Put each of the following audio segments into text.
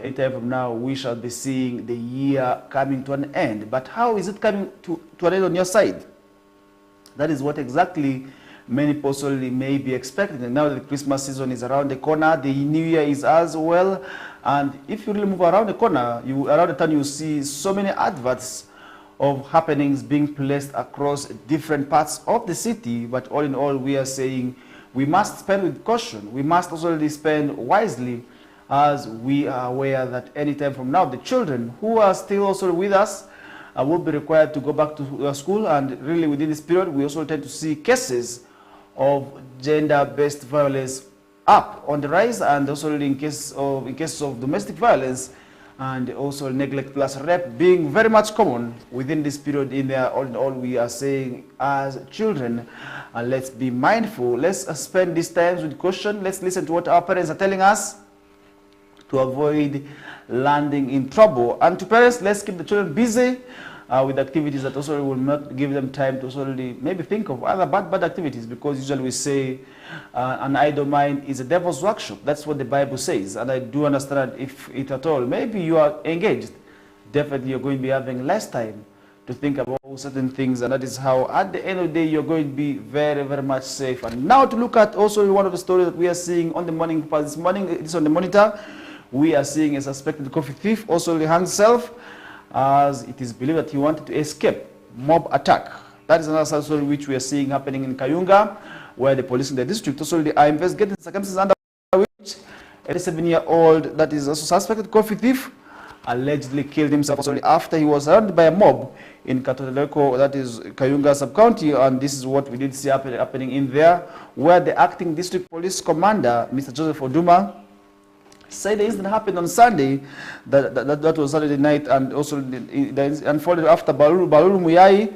any time from now, we shall be seeing the year coming to an end. But how is it coming to an end on your side? That is what exactly many possibly may be expecting. And now the Christmas season is around the corner, the New Year is as well. And if you really move around the corner, around the town, you see so many adverts of happenings being placed across different parts of the city. But all in all, we are saying we must spend with caution. We must also spend wisely, as we are aware that any time from now, the children who are still also with us will be required to go back to school. And really within this period, we also tend to see cases of gender-based violence up on the rise, and also in cases of domestic violence and also neglect plus rape being very much common within this period. In there, all in all, we are saying as children, let's be mindful. Let's spend these times with caution. Let's listen to what our parents are telling us to avoid landing in trouble. And to parents, let's keep the children busy with activities that also will not give them time to also maybe think of other bad activities, because usually we say an idle mind is a devil's workshop. That's what the Bible says. And I do understand, if it at all, maybe you are engaged, definitely you're going to be having less time to think about certain things, and that is how at the end of the day you're going to be very, very much safe. And now to look at also one of the stories that we are seeing on the morning, this morning, it's on the monitor. We are seeing a suspected coffee thief also hang himself, as it is believed that he wanted to escape mob attack. That is another story which we are seeing happening in Kayunga, where the police in the district also are investigating circumstances under which a 7-year-old that is also suspected coffee thief allegedly killed himself also after he was surrounded by a mob in KOKOLIRIKO, that is Kayunga sub-county. And this is what we did see happening in there, where the acting district police commander, Mr. Joseph Oduma, said the incident happened on Sunday, that was Saturday night, and also it unfolded after Balulu Muyai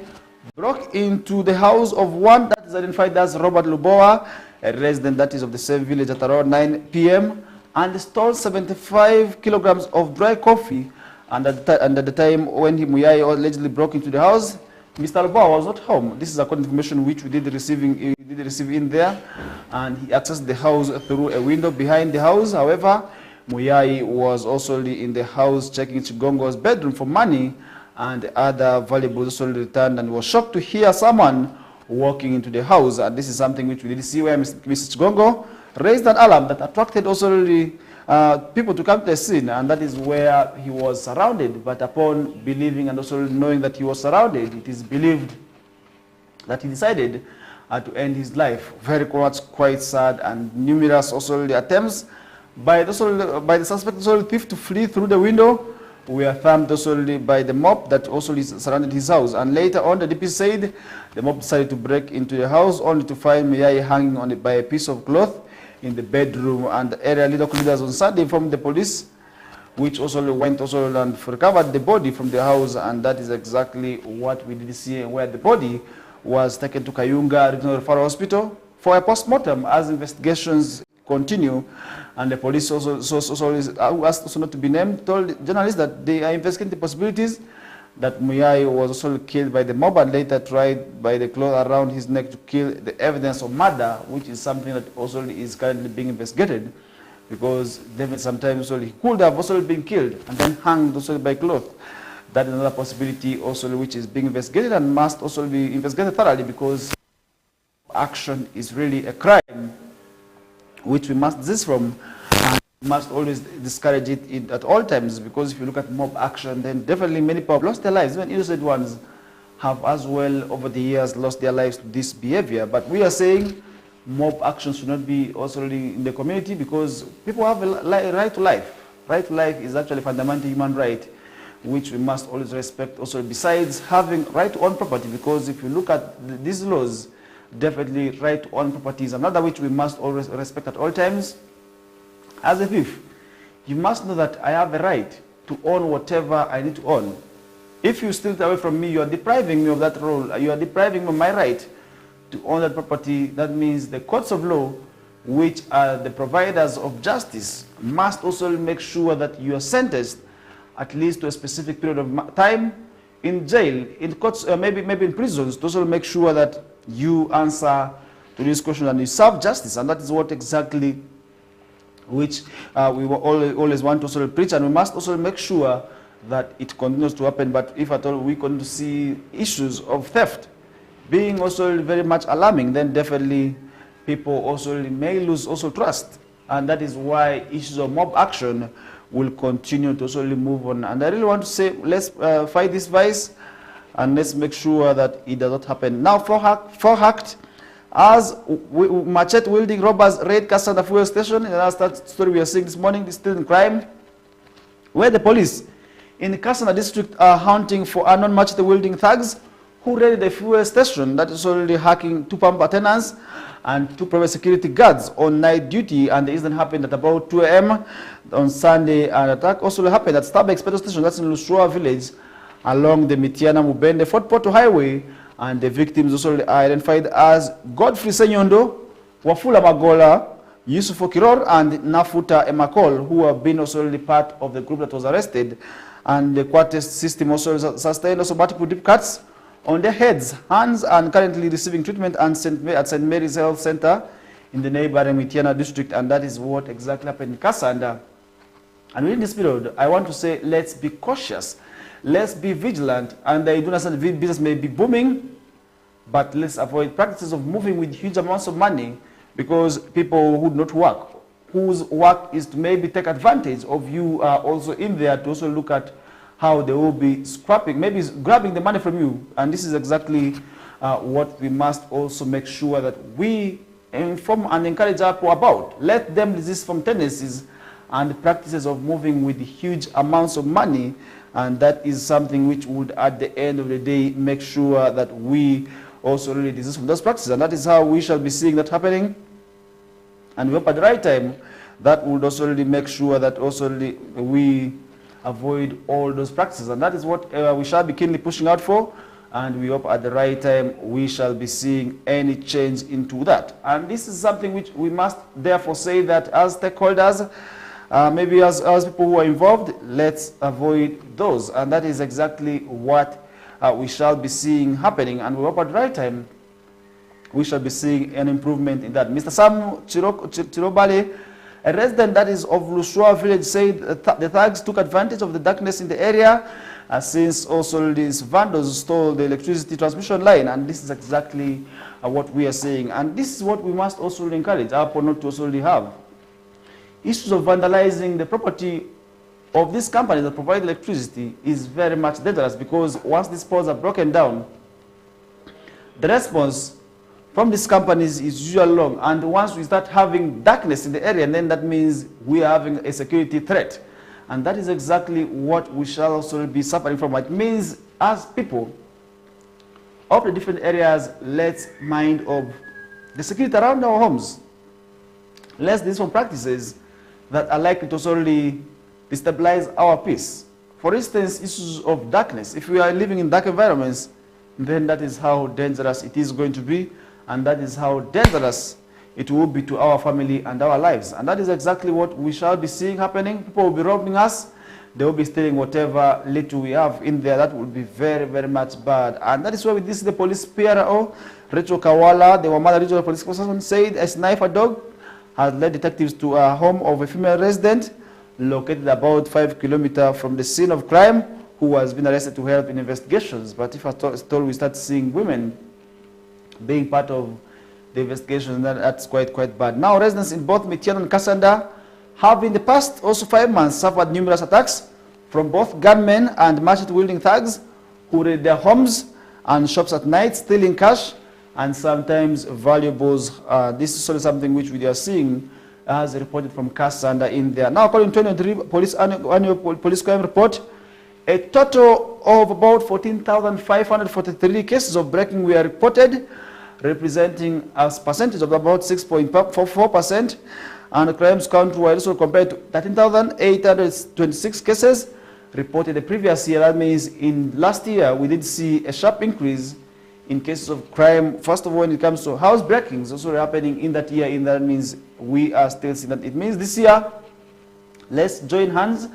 broke into the house of one that is identified as Robert Lubowa, a resident that is of the same village, at around 9 p.m. and stole 75 kilograms of dry coffee. And at the time when Muyai allegedly broke into the house, Mr. Lubowa was not home. This is according to information which we did receive in there, and he accessed the house through a window behind the house. However, Muyai was also in the house checking Chigongo's bedroom for money and other valuables, also returned, and was shocked to hear someone walking into the house. And this is something which we did see, where Mrs. Chigongo raised an alarm that attracted also people to come to the scene, and that is where he was surrounded. But upon believing and also knowing that he was surrounded, it is believed that he decided to end his life. Very quite sad, and numerous also attempts by the suspect thief to flee through the window were thumped also by the mob that also surrounded his house. And later on, the DP said the mob decided to break into the house only to find Muyai hanging on it by a piece of cloth in the bedroom. And the area leaders on Sunday informed the police, which also went and recovered the body from the house. And that is exactly what we did see, where the body was taken to Kayunga Regional Referral Hospital for a post-mortem as investigations continue. And the police also asked also not to be named, told journalists that they are investigating the possibilities that Muyai was also killed by the mob and later tried by the cloth around his neck to kill, the evidence of murder, which is something that also is currently being investigated, because sometimes he could have also been killed and then hanged also by cloth. That is another possibility also which is being investigated and must also be investigated thoroughly, because action is really a crime which we must desist from, and we must always discourage it at all times. Because if you look at mob action, then definitely many people have lost their lives. Even innocent ones have as well over the years lost their lives to this behavior. But we are saying mob action should not be also in the community, because people have a right to life. Right to life is actually a fundamental human right, which we must always respect also, besides having right to own property. Because if you look at these laws, definitely right to own property is another which we must always respect at all times. As a thief, you must know that I have a right to own whatever I need to own. If you steal it away from me, you are depriving me of that role. You are depriving me of my right to own that property. That means the courts of law, which are the providers of justice, must also make sure that you are sentenced at least to a specific period of time in jail, in courts, maybe in prisons, to also make sure that you answer to this question and you serve justice. And that is what exactly which we will always want to also preach, and we must also make sure that it continues to happen. But if at all we continue to see issues of theft being also very much alarming, then definitely people also may lose also trust. And that is why issues of mob action will continue to also move on. And I really want to say, let's fight this vice, and let's make sure that it does not happen. Now, for hacked, as machete-wielding robbers raid Kasanda fuel station, and that's that story we are seeing this morning, this still in crime, where the police in the Kasanda district are hunting for unknown machete-wielding thugs who raided the fuel station that is already hacking 2 pump attendants and 2 private security guards on night duty. And the incident happened at about 2 a.m. on Sunday. An attack also happened at Starbucks petrol station, that's in Lushoa village, along the Mitiana Mubende Fort Porto Highway. And the victims also identified as Godfrey Senyondo, Wafula Magola, Yusuf Okiror, and Nafuta Emakol, who have been also part of the group that was arrested. And the quarters system also sustained also multiple deep cuts on their heads, hands, and currently receiving treatment at St. Mary's Health Center in the neighboring Mitiana district. And that is what exactly happened in Kasanda. And within this period, I want to say, let's be cautious. Let's be vigilant. And I do understand business may be booming, but let's avoid practices of moving with huge amounts of money, because people who do not work, whose work is to maybe take advantage of you, are also in there to also look at how they will be scrapping, maybe grabbing the money from you. And this is exactly what we must also make sure that we inform and encourage our people about. Let them resist from tendencies and practices of moving with huge amounts of money. And that is something which would, at the end of the day, make sure that we also really desist from those practices. And that is how we shall be seeing that happening. And we hope at the right time that would also really make sure that also really we avoid all those practices. And that is what we shall be keenly pushing out for. And we hope at the right time we shall be seeing any change into that. And this is something which we must therefore say that as stakeholders, maybe as people who are involved, let's avoid those. And that is exactly what we shall be seeing happening. And we hope at the right time we shall be seeing an improvement in that. Mr. Sam Chirobale, a resident that is of Lushoa village, said the thugs took advantage of the darkness in the area, since also these vandals stole the electricity transmission line. And this is exactly what we are saying. And this is what we must also encourage our people not to also have. Issues of vandalizing the property of these companies that provide electricity is very much dangerous, because once these poles are broken down, the response from these companies is usually long. And once we start having darkness in the area, then that means we are having a security threat. And that is exactly what we shall also be suffering from. It means, as people of the different areas, let's mind of the security around our homes. Let's do some practices that are likely to also really destabilize our peace. For instance, issues of darkness. If we are living in dark environments, then that is how dangerous it is going to be. And that is how dangerous it will be to our family and our lives. And that is exactly what we shall be seeing happening. People will be robbing us. They will be stealing whatever little we have in there. That would be very, very much bad. And that is why with this, the police PRO, Rachel Kawala, the Wamala Regional Police Person, said a sniper dog has led detectives to a home of a female resident located about 5 kilometers from the scene of crime, who has been arrested to help in investigations. But if at all we start seeing women being part of the investigation, that's quite bad. Now, residents in both Mitiana and Kasanda have in the past also 5 months suffered numerous attacks from both gunmen and machete-wielding thugs who raid their homes and shops at night, stealing cash and sometimes valuables. This is sort of something which we are seeing as reported from Kasanda in there. Now, according to 2023 annual police crime report, a total of about 14,543 cases of breaking were reported, representing a percentage of about 6.44%. And the crimes count were also compared to 13,826 cases reported the previous year. That means in last year, we did see a sharp increase in cases of crime. First of all, when it comes to house breakings, also happening in that year. In that means we are still seeing that. It means this year, let's join hands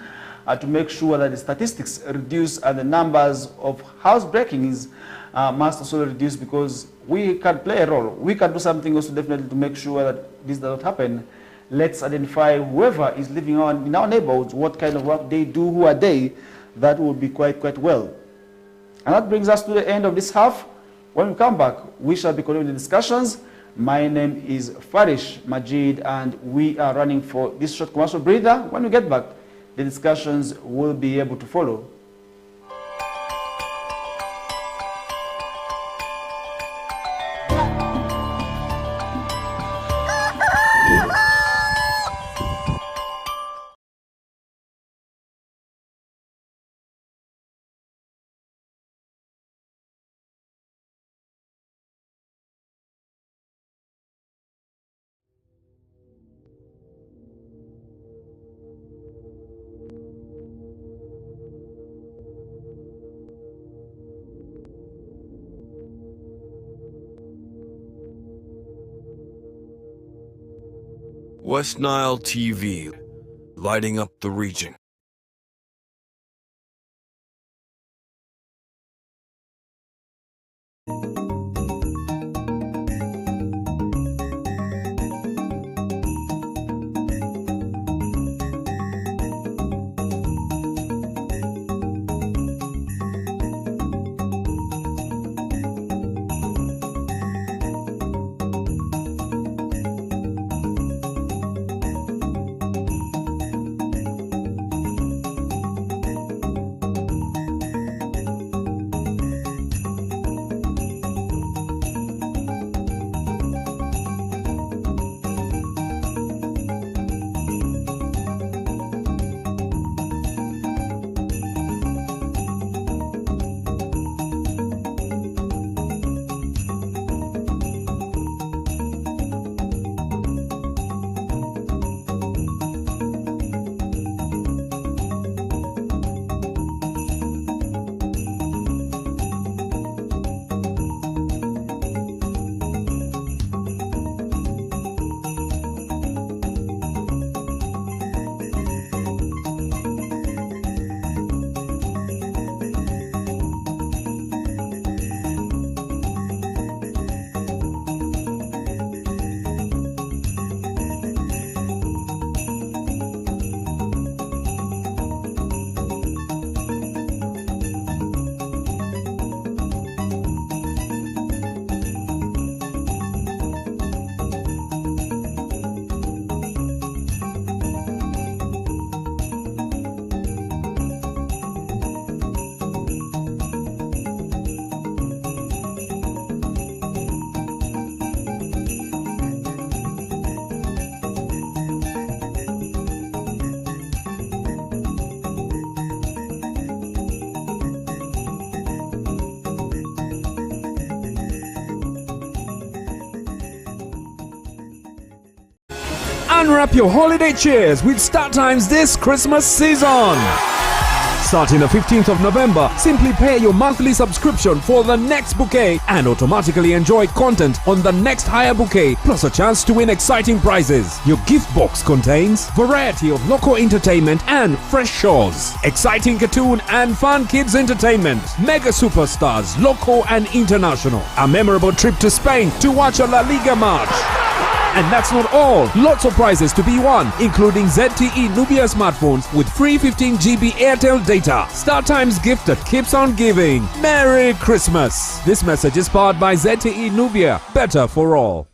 to make sure that the statistics reduce and the numbers of house breakings must also reduce, because we can play a role. We can do something also definitely to make sure that this does not happen. Let's identify whoever is living in our neighborhoods, what kind of work they do, who are they. That will be quite well. And that brings us to the end of this half. When we come back, we shall be continuing the discussions. My name is Farish Majid, and we are running for this short commercial breather. When we get back, the discussions will be able to follow. West Nile TV, lighting up the region. Unwrap your holiday cheers with StarTimes this Christmas season. Starting the 15th of November, simply pay your monthly subscription for the next bouquet and automatically enjoy content on the next higher bouquet, plus a chance to win exciting prizes. Your gift box contains variety of local entertainment and fresh shows, exciting cartoon and fun kids entertainment, mega superstars, local and international, a memorable trip to Spain to watch a La Liga match. And that's not all. Lots of prizes to be won, including ZTE Nubia smartphones with free 15 GB Airtel data. StarTimes gift that keeps on giving. Merry Christmas. This message is powered by ZTE Nubia. Better for all.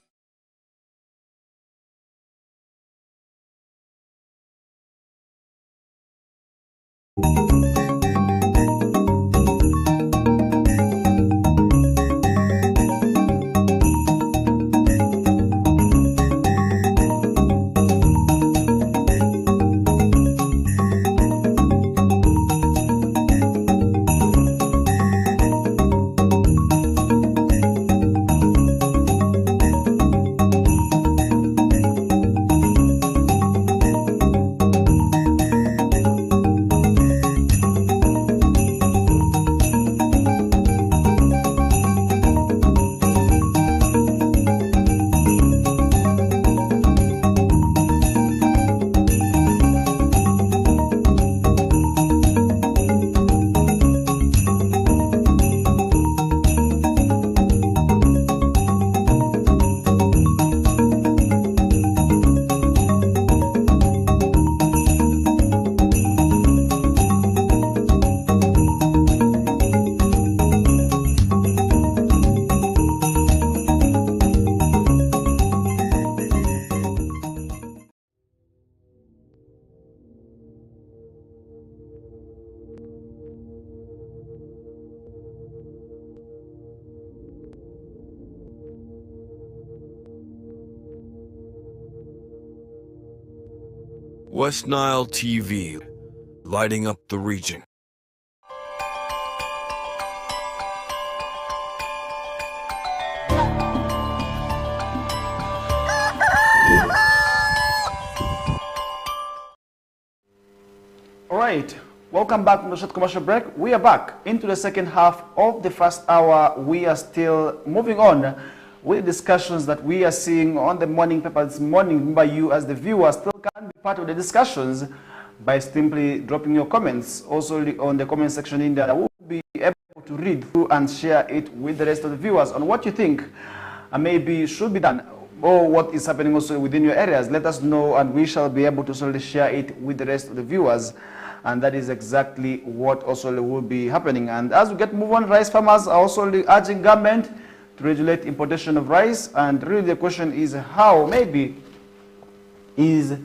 West Nile TV, lighting up the region. All right, welcome back from the short commercial break. We are back into the second half of the first hour. We are still moving on with discussions that we are seeing on the morning paper this morning. Remember, you as the viewer still can be part of the discussions by simply dropping your comments also on the comment section in there. I will be able to read through and share it with the rest of the viewers on what you think maybe should be done or what is happening also within your areas. Let us know and we shall be able to slowly share it with the rest of the viewers. And that is exactly what also will be happening. And as we get move on, rice farmers are also urging government to regulate importation of rice. And really the question is how maybe is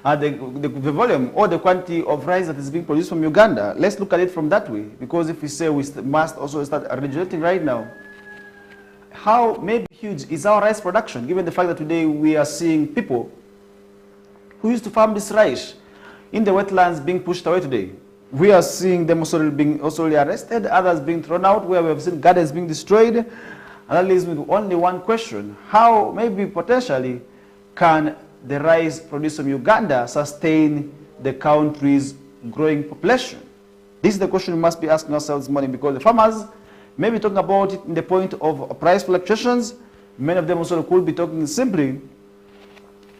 the volume or the quantity of rice that is being produced from Uganda. Let's look at it from that way, because if we say we must also start regulating right now, how maybe huge is our rice production, given the fact that today we are seeing people who used to farm this rice in the wetlands being pushed away today. We are seeing them also being arrested, others being thrown out, where we have seen gardens being destroyed. And that leaves me to only one question: how maybe potentially can the rice produced from Uganda sustain the country's growing population? This is the question we must be asking ourselves this morning, because the farmers may be talking about it in the point of price fluctuations. Many of them also could be talking simply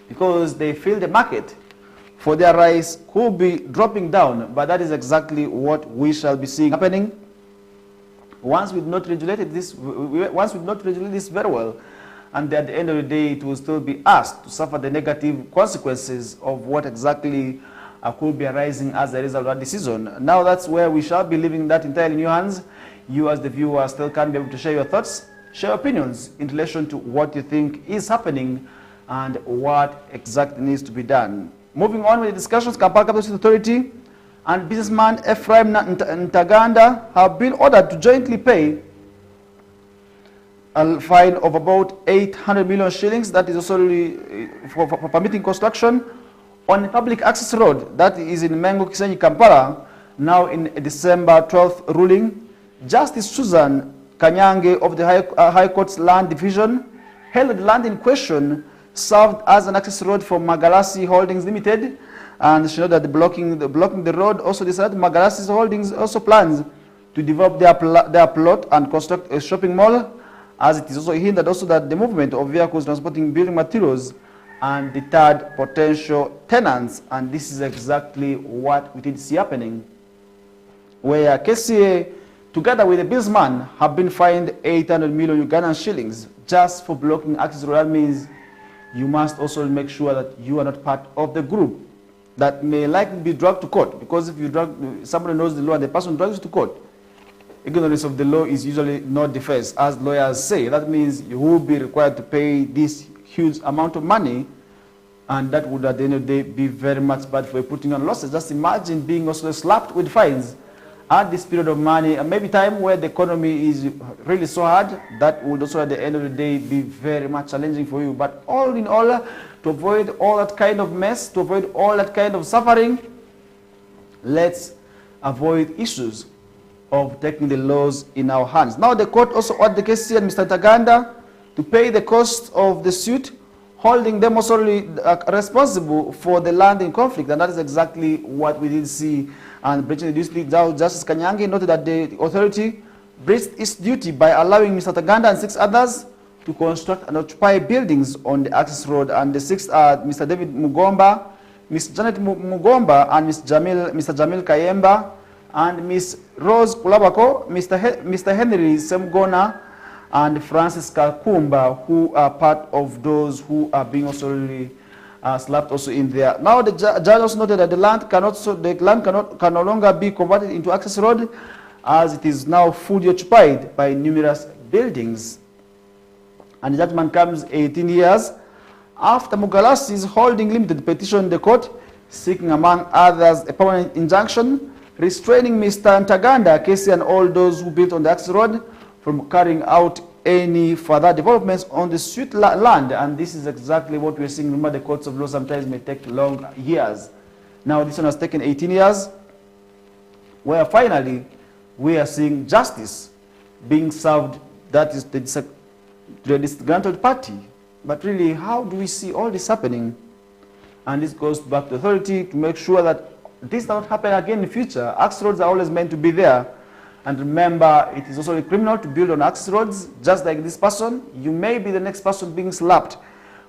because they feel the market for their rice could be dropping down. But that is exactly what we shall be seeing happening once we've not regulated this. Once we've not regulated this very well, and at the end of the day, it will still be us to suffer the negative consequences of what exactly could be arising as a result of that decision. Now that's where we shall be leaving that entirely in your hands. You as the viewer still can be able to share your thoughts, share your opinions in relation to what you think is happening and what exactly needs to be done. Moving on with the discussions, Kampala Capital Authority and businessman Ephraim Ntaganda have been ordered to jointly pay a fine of about 800 million shillings, that is also for permitting construction on a public access road that is in Mengo Kisenyi, Kampala. Now in a December 12th ruling, Justice Susan Kanyange of the High Court's Land Division held the land in question served as an access road for Magalasi Holdings Limited, and she noted that blocking the road also decided Magalasi Holdings also plans to develop their plot and construct a shopping mall, as it is also hinted also that the movement of vehicles transporting building materials and deterred potential tenants. And this is exactly what we did see happening, where KCA together with the businessman have been fined 800 million Ugandan shillings just for blocking access road. That means you must also make sure that you are not part of the group that may likely be dragged to court, because if somebody knows the law and the person drags you to court, ignorance of the law is usually not defense, as lawyers say. That means you will be required to pay this huge amount of money, and that would at the end of the day be very much bad for you, putting on losses. Just imagine being also slapped with fines at this period of money, and maybe time where the economy is really so hard. That would also at the end of the day be very much challenging for you. But all in all, to avoid all that kind of mess, to avoid all that kind of suffering, let's avoid issues of taking the laws in our hands. Now the court also ordered the KC and Mr. Ntaganda to pay the cost of the suit, holding them also responsible for the land in conflict. And that is exactly what we did see. And breaching the duty, Justice Kanyange noted that the authority breached its duty by allowing Mr. Ntaganda and 6 others to construct and occupy buildings on the access road. And the 6 are Mr. David Mugomba, Ms. Janet Mugomba, and Mr. Jamil Kayemba, and Ms. Rose Kulabako, Mr. Henry Semgona, and Francis Kakumba, who are part of those who are being also really slapped also in there. Now the judge also noted that the land can no longer be converted into access road, as it is now fully occupied by numerous buildings. And the judgment comes 18 years after Mugalasi's Holding Limited petitioned the court, seeking among others a permanent injunction restraining Mr. Ntaganda, Casey, and all those who built on the access road from carrying out any further developments on the land. And this is exactly what we're seeing. Remember, the courts of law sometimes may take long years. Now this one has taken 18 years, where finally we are seeing justice being served, that is the disgruntled party. But really, how do we see all this happening? And this goes back to authority to make sure that this does not happen again in the future. Access roads are always meant to be there. And remember, it is also a criminal to build on access roads, just like this person. You may be the next person being slapped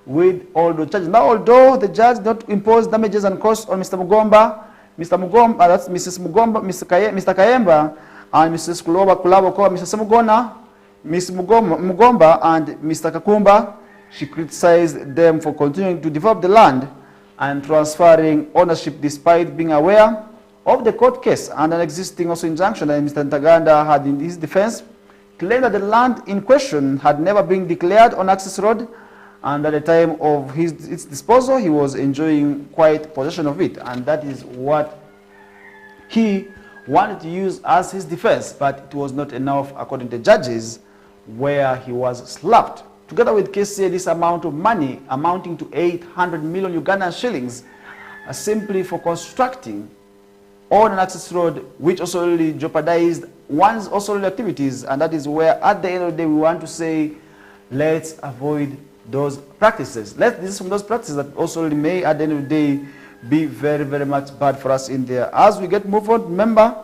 with all the charges. Now, although the judge did not impose damages and costs on Mr. Mugomba, that's Mrs. Mugomba, Mr. Kayemba, and Mrs. Kulaba, Mr. Samugona, Ms. Mugomba, and Mr. Kakumba, she criticized them for continuing to develop the land and transferring ownership despite being aware of the court case and an existing also injunction that Mr. Ntaganda had in his defense, claimed that the land in question had never been declared on access road, and at the time of its disposal, he was enjoying quiet possession of it. And that is what he wanted to use as his defense, but it was not enough according to judges, where he was slapped. Together with KCA, this amount of money amounting to 800 million Ugandan shillings simply for constructing on an access road, which also really jeopardized one's also activities. And that is where at the end of the day we want to say, let's avoid those practices. Let's desist from those practices that also really may at the end of the day be very, very much bad for us in there. As we get move on, remember,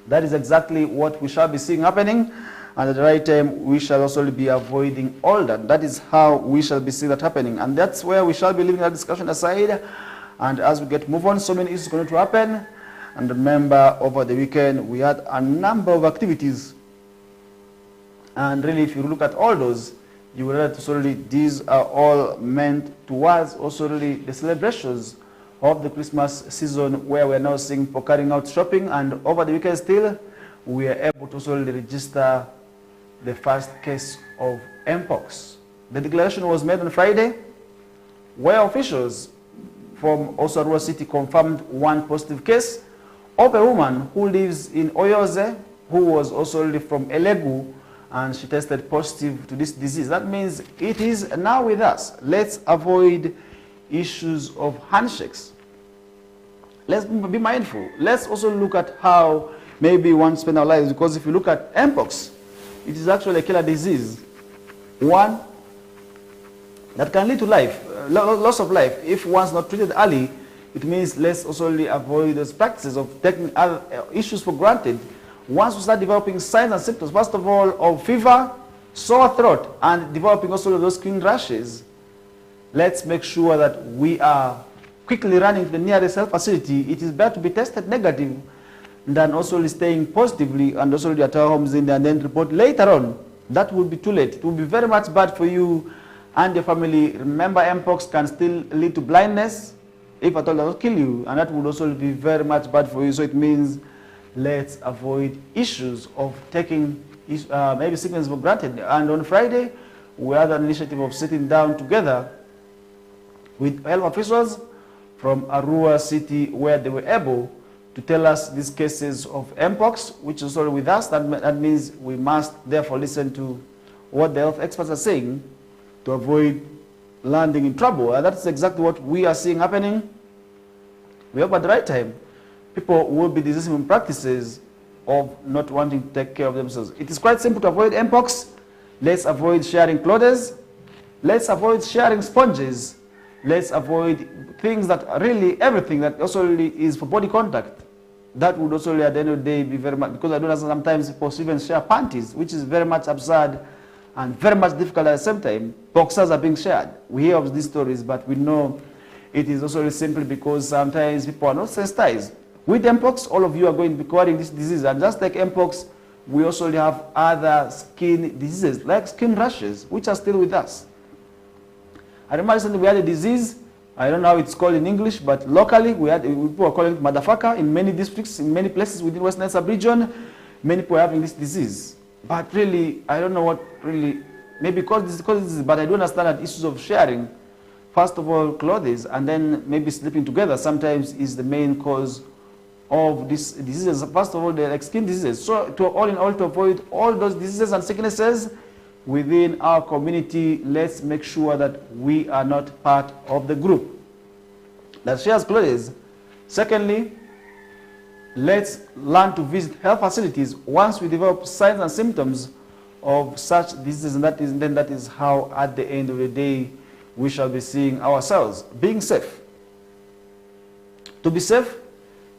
that is exactly what we shall be seeing happening. And at the right time, we shall also be avoiding all that. That is how we shall be seeing that happening. And that's where we shall be leaving that discussion aside. And as we get move on, so many issues going to happen. And remember, over the weekend, we had a number of activities. And really, if you look at all those, you will realize also really these are all meant towards also really the celebrations of the Christmas season, where we're now seeing people carrying out shopping. And over the weekend still, we are able to also really register the first case of Mpox. The declaration was made on Friday, where officials from Osarua City confirmed one positive case of a woman who lives in Oyoze, who was also from Elegu, and she tested positive to this disease. That means it is now with us. Let's avoid issues of handshakes. Let's be mindful. Let's also look at how maybe one spend our lives, because if you look at Mpox, it is actually a killer disease. One that can lead to life, loss of life. If one's not treated early, it means let's also avoid those practices of taking other issues for granted. Once we start developing signs and symptoms, first of all, of fever, sore throat, and developing also those skin rashes, let's make sure that we are quickly running to the nearest health facility. It is better to be tested negative than also staying positively and also at our homes in there and then report later on. That will be too late. It will be very much bad for you and your family. Remember, Mpox can still lead to blindness if at all it does not kill you, and that would also be very much bad for you. So it means let's avoid issues of taking maybe sickness for granted. And on Friday, we had an initiative of sitting down together with health officials from Arua City, where they were able to tell us these cases of Mpox, which is already with us. That means we must therefore listen to what the health experts are saying to avoid landing in trouble. And that's exactly what we are seeing happening. We hope at the right time, people will be desisting from practices of not wanting to take care of themselves. It is quite simple to avoid Mpox. Let's avoid sharing clothes. Let's avoid sharing sponges. Let's avoid things that are really everything that also really is for body contact. That would also at the end of the day be very much, because I know that sometimes people even share panties, which is very much absurd and very much difficult at the same time. Boxers are being shared. We hear of these stories, but we know it is also simply because sometimes people are not sensitized. With Mpox, all of you are going to be carrying this disease, and just like Mpox, we also have other skin diseases like skin rashes, which are still with us. I remember recently we had a disease, I don't know how it's called in English, but locally people are calling it motherfucker in many districts, in many places within Western sub-region. Many people are having this disease. But really, I don't know what really, maybe because this is, but I do understand that issues of sharing, first of all, clothes, and then maybe sleeping together sometimes is the main cause of these diseases. First of all, they're like skin diseases. So to all in all, to avoid all those diseases and sicknesses within our community, let's make sure that we are not part of the group. that shares clothes. Secondly, let's learn to visit health facilities once we develop signs and symptoms of such diseases, and that is how, at the end of the day, we shall be seeing ourselves being safe. To be safe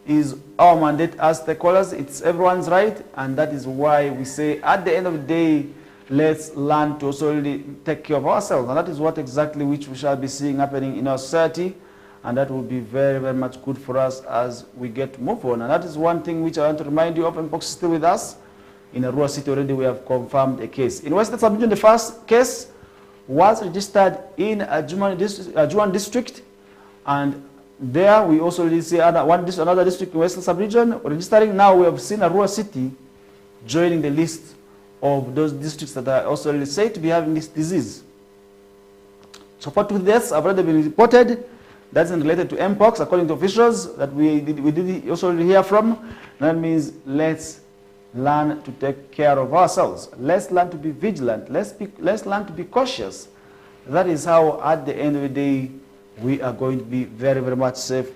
is our mandate as stakeholders. It's everyone's right, and that is why we say, at the end of the day, let's learn to also really take care of ourselves, and that is what exactly which we shall be seeing happening in our society, and that will be very, very much good for us as we get to move on. And that is one thing which I want to remind you, Openbox is still with us. In Arua City already we have confirmed a case. In Western Sub-Region, the first case was registered in Ajuan district, and there we also really see another district in Western Sub-Region registering. Now we have seen Arua City joining the list of those districts that are also really said to be having this disease. So 42 deaths have already been reported. That's related to Mpox, according to officials that we did also hear from. That means let's learn to take care of ourselves. Let's learn to be vigilant. Let's learn to be cautious. That is how, at the end of the day, we are going to be very, very much safe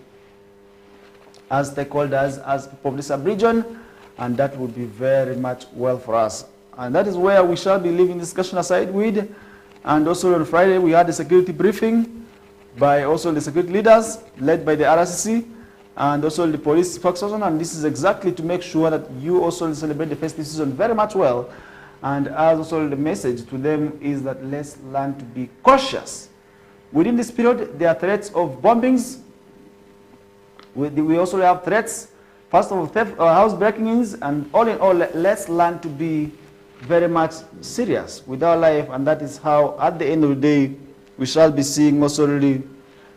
as stakeholders, as people of the sub-region, and that would be very much well for us. And that is where we shall be leaving discussion aside with. And also on Friday, we had a security briefing by also the security leaders, led by the RCC, and also the police spokesperson, and this is exactly to make sure that you also celebrate the festive season very much well. And as also the message to them is that let's learn to be cautious. Within this period, there are threats of bombings. We also have threats, first of all, theft or house breaking-ins, and all in all, let's learn to be very much serious with our life, and that is how, at the end of the day, we shall be seeing also really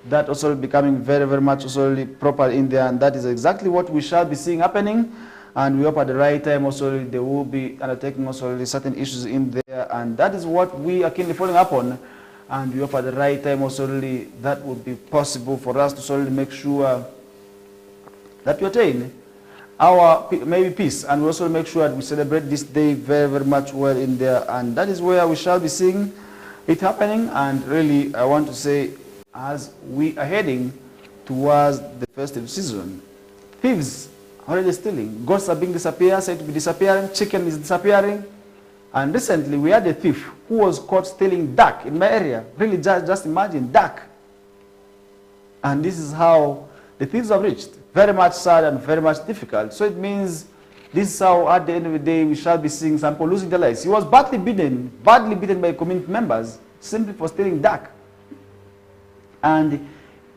that also becoming very, very much also really proper in there, and that is exactly what we shall be seeing happening. And we hope at the right time also really they will be undertaking also really certain issues in there, and that is what we are keenly following up on. And we hope at the right time also really that would be possible for us to solely make sure that we attain our maybe peace, and we also make sure that we celebrate this day very, very much well in there, and that is where we shall be seeing it happening. And really, I want to say, as we are heading towards the festive season, thieves are already stealing, goats are being disappeared, said to be disappearing, chicken is disappearing, and recently we had a thief who was caught stealing duck in my area. Really, just imagine, duck. And this is how the thieves have reached. Very much sad and very much difficult. So it means this is how, at the end of the day, we shall be seeing some people losing their lives. He was badly beaten by community members simply for stealing duck. And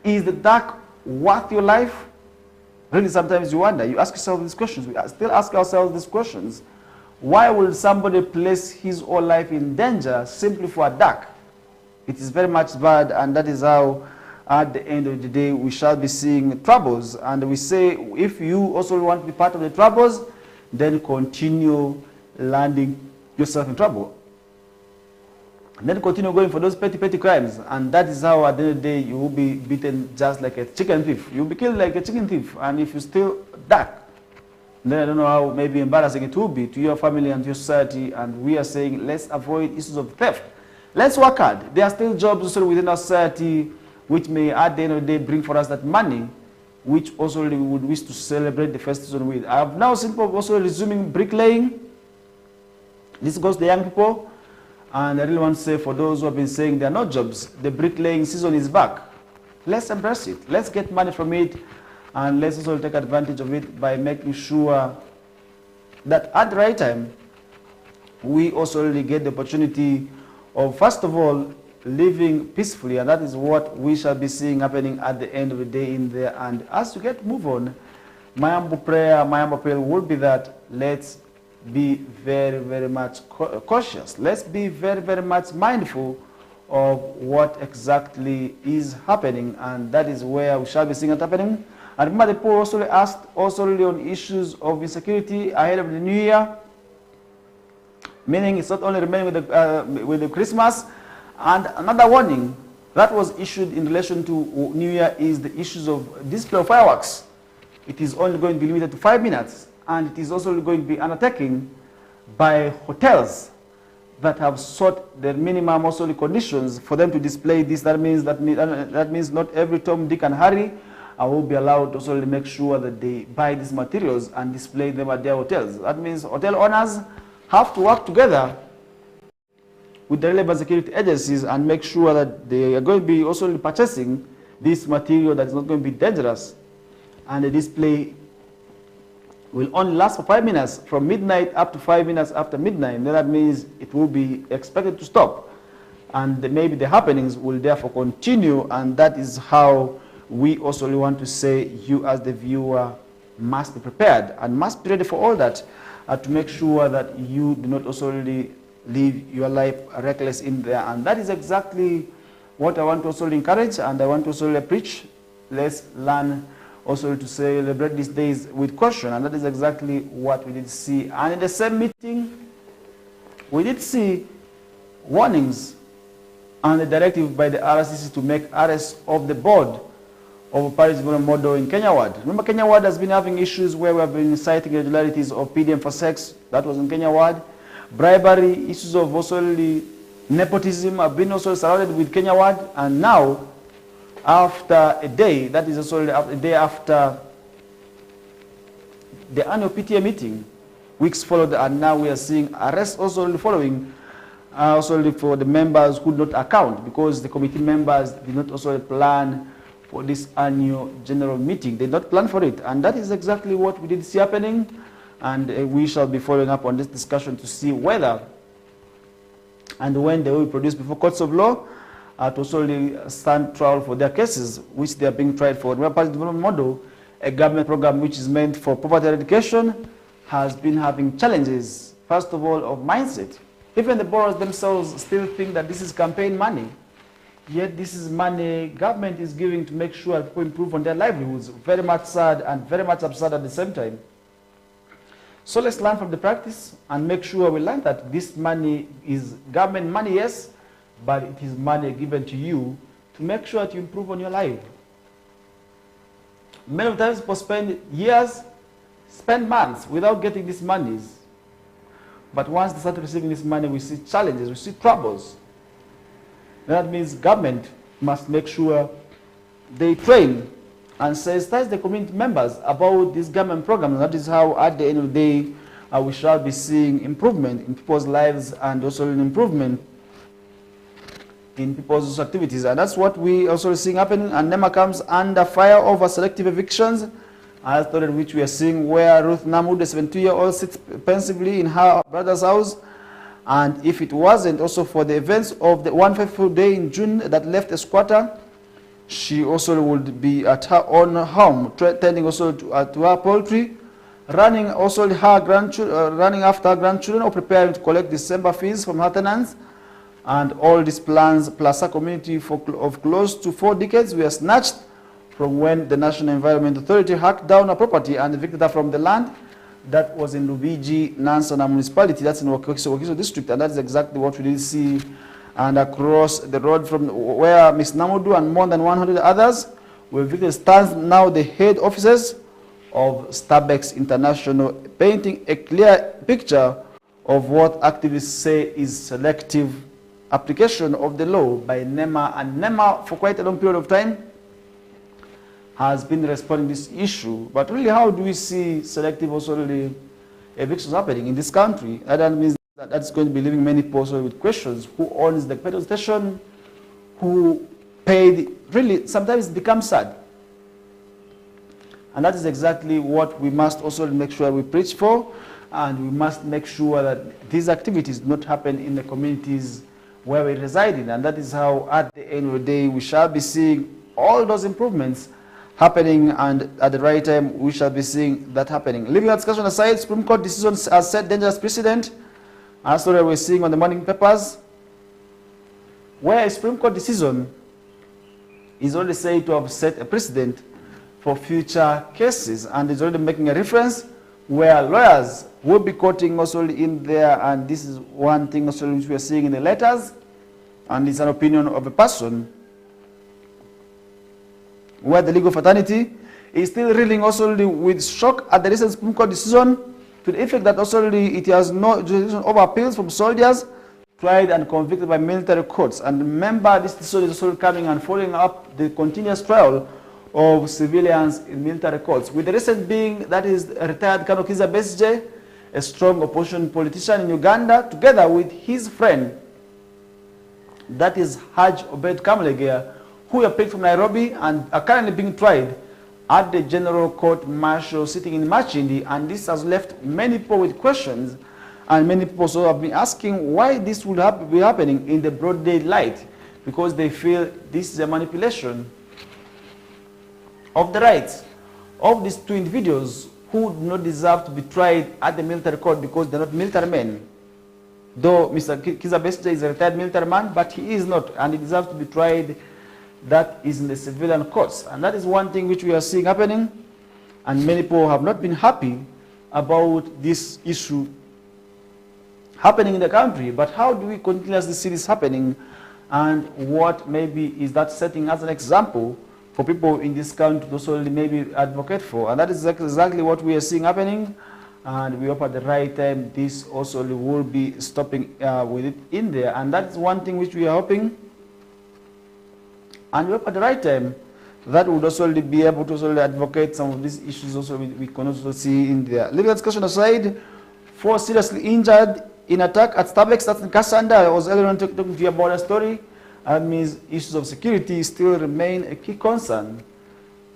is the duck worth your life? Really, sometimes you wonder. You ask yourself these questions. We still ask ourselves these questions. Why will somebody place his or life in danger simply for a duck? It is very much bad, and that is how, at the end of the day, we shall be seeing troubles. And we say, if you also want to be part of the troubles, then continue landing yourself in trouble. And then continue going for those petty crimes. And that is how, at the end of the day, you will be beaten just like a chicken thief. You will be killed like a chicken thief. And if you steal duck, then I don't know how maybe embarrassing it will be to your family and to your society. And we are saying, let's avoid issues of theft. Let's work hard. There are still jobs also within our society which may, at the end of the day, bring for us that money, which also we would wish to celebrate the first season with. I have now seen people also resuming bricklaying. This goes to the young people. And I really want to say, for those who have been saying there are no jobs, the bricklaying season is back. Let's embrace it. Let's get money from it. And let's also take advantage of it by making sure that at the right time, we also really get the opportunity of, first of all, living peacefully. And that is what we shall be seeing happening at the end of the day in there. And as we get move on, my humble prayer, my humble prayer would be that let's be very, very much cautious. Let's be very, very much mindful of what exactly is happening. And that is where we shall be seeing it happening. And remember, the poor also asked also really on issues of insecurity ahead of the New Year. Meaning it's not only remaining with the Christmas. And another warning that was issued in relation to New Year is the issues of display of fireworks. It is only going to be limited to 5 minutes. And it is also going to be undertaken by hotels that have sought the minimum also conditions for them to display this. That means not every Tom, Dick, and Harry will be allowed to also make sure that they buy these materials and display them at their hotels. That means hotel owners have to work together with the relevant security agencies and make sure that they are going to be also purchasing this material that is not going to be dangerous. And the display will only last for 5 minutes, from midnight up to 5 minutes after midnight. Then that means it will be expected to stop. And maybe the happenings will therefore continue, and that is how we also want to say you as the viewer must be prepared and must be ready for all that, to make sure that you do not also really live your life reckless in there. And that is exactly what I want to also encourage, and I want to also preach. Let's learn also to celebrate these days with caution, and that is exactly what we did see. And in the same meeting, we did see warnings and the directive by the RCC to make arrests of the board of Paris Development Model in Kenya Ward. Remember, Kenya Ward has been having issues where we have been citing irregularities of PDM for sex. That was in Kenya Ward. Bribery, issues of also nepotism have been also surrounded with Kenya Ward. And now, after a day, that is also a day after the annual PTA meeting, weeks followed, and now we are seeing arrests also following, also for the members who did not account, because the committee members did not also plan for this annual general meeting. They did not plan for it, and that is exactly what we did see happening. And we shall be following up on this discussion to see whether and when they will be produced before courts of law to also stand trial for their cases, which they are being tried for. Remember, Paris Development Model, a government program which is meant for poverty eradication, has been having challenges, first of all, of mindset. Even the borrowers themselves still think that this is campaign money. Yet this is money government is giving to make sure people improve on their livelihoods. Very much sad and very much absurd at the same time. So let's learn from the practice and make sure we learn that this money is government money, yes, but it is money given to you to make sure that you improve on your life. Many times people spend years, spend months without getting these monies. But once they start receiving this money, we see challenges, we see troubles. That means government must make sure they train and sensitize the community members about this government program. That is how, at the end of the day, we shall be seeing improvement in people's lives and also an improvement in people's activities. And that's what we also seeing happening. And NEMA comes under fire over selective evictions, as story which we are seeing where Ruth Namud, the 72-year-old, sits pensively in her brother's house. And if it wasn't also for the events of the one fateful day in June that left a squatter, she also would be at her own home, tending also to her poultry, running also her grandchildren, running after her grandchildren, or preparing to collect December fees from her tenants. And all these plans, plus a community of close to 4 decades, were snatched from when the National Environment Authority hacked down her property and evicted her from the land. That was in Lubiji, Nansana municipality, that's in Wakiso district, and that's exactly what we did see. And across the road from where Ms. Namudu and more than 100 others were evicted stands now the head offices of Starbucks International, painting a clear picture of what activists say is selective application of the law by NEMA. And NEMA, for quite a long period of time, has been responding to this issue. But really, how do we see selective also really evictions happening in this country? That means that that's going to be leaving many people also with questions. Who owns the petrol station? Who paid? Really, sometimes it becomes sad. And that is exactly what we must also make sure we preach for. And we must make sure that these activities do not happen in the communities where we reside in. And that is how, at the end of the day, we shall be seeing all those improvements happening, and at the right time, we shall be seeing that happening. Leaving that discussion aside, Supreme Court decisions has set dangerous precedent. As we're seeing on the morning papers, where a Supreme Court decision is already said to have set a precedent for future cases, and is already making a reference where lawyers will be quoting also in there, and this is one thing also which we are seeing in the letters, and it's an opinion of a person, where the legal fraternity is still reeling also with shock at the recent Supreme Court decision, to the effect that also it has no jurisdiction over appeals from soldiers tried and convicted by military courts. And remember, this is also coming and following up the continuous trial of civilians in military courts. With the recent being, that is retired Colonel Kizza Besigye, a strong opposition politician in Uganda, together with his friend, that is Haj Obed Kamulegeya, who are picked from Nairobi and are currently being tried at the General Court Martial sitting in Machindi. And this has left many people with questions, and many people also have been asking why this would be happening in the broad daylight, because they feel this is a manipulation of the rights of these two individuals who do not deserve to be tried at the military court because they're not military men. Though Mr. Kizza Besigye is a retired military man, but he is not, and he deserves to be tried that is in the civilian courts. And that is one thing which we are seeing happening, and many people have not been happy about this issue happening in the country. But how do we continuously see this happening, and what maybe is that setting as an example for people in this country to also maybe advocate for? And that is exactly what we are seeing happening, and we hope at the right time this also will be stopping with it in there. And that is one thing which we are hoping, and we hope at the right time that would also be able to also advocate some of these issues also we can also see in there. Legal discussion aside, 4 seriously injured in attack at Starbucks, that's in Kasanda. I was earlier on talking to you about a story. That means issues of security still remain a key concern.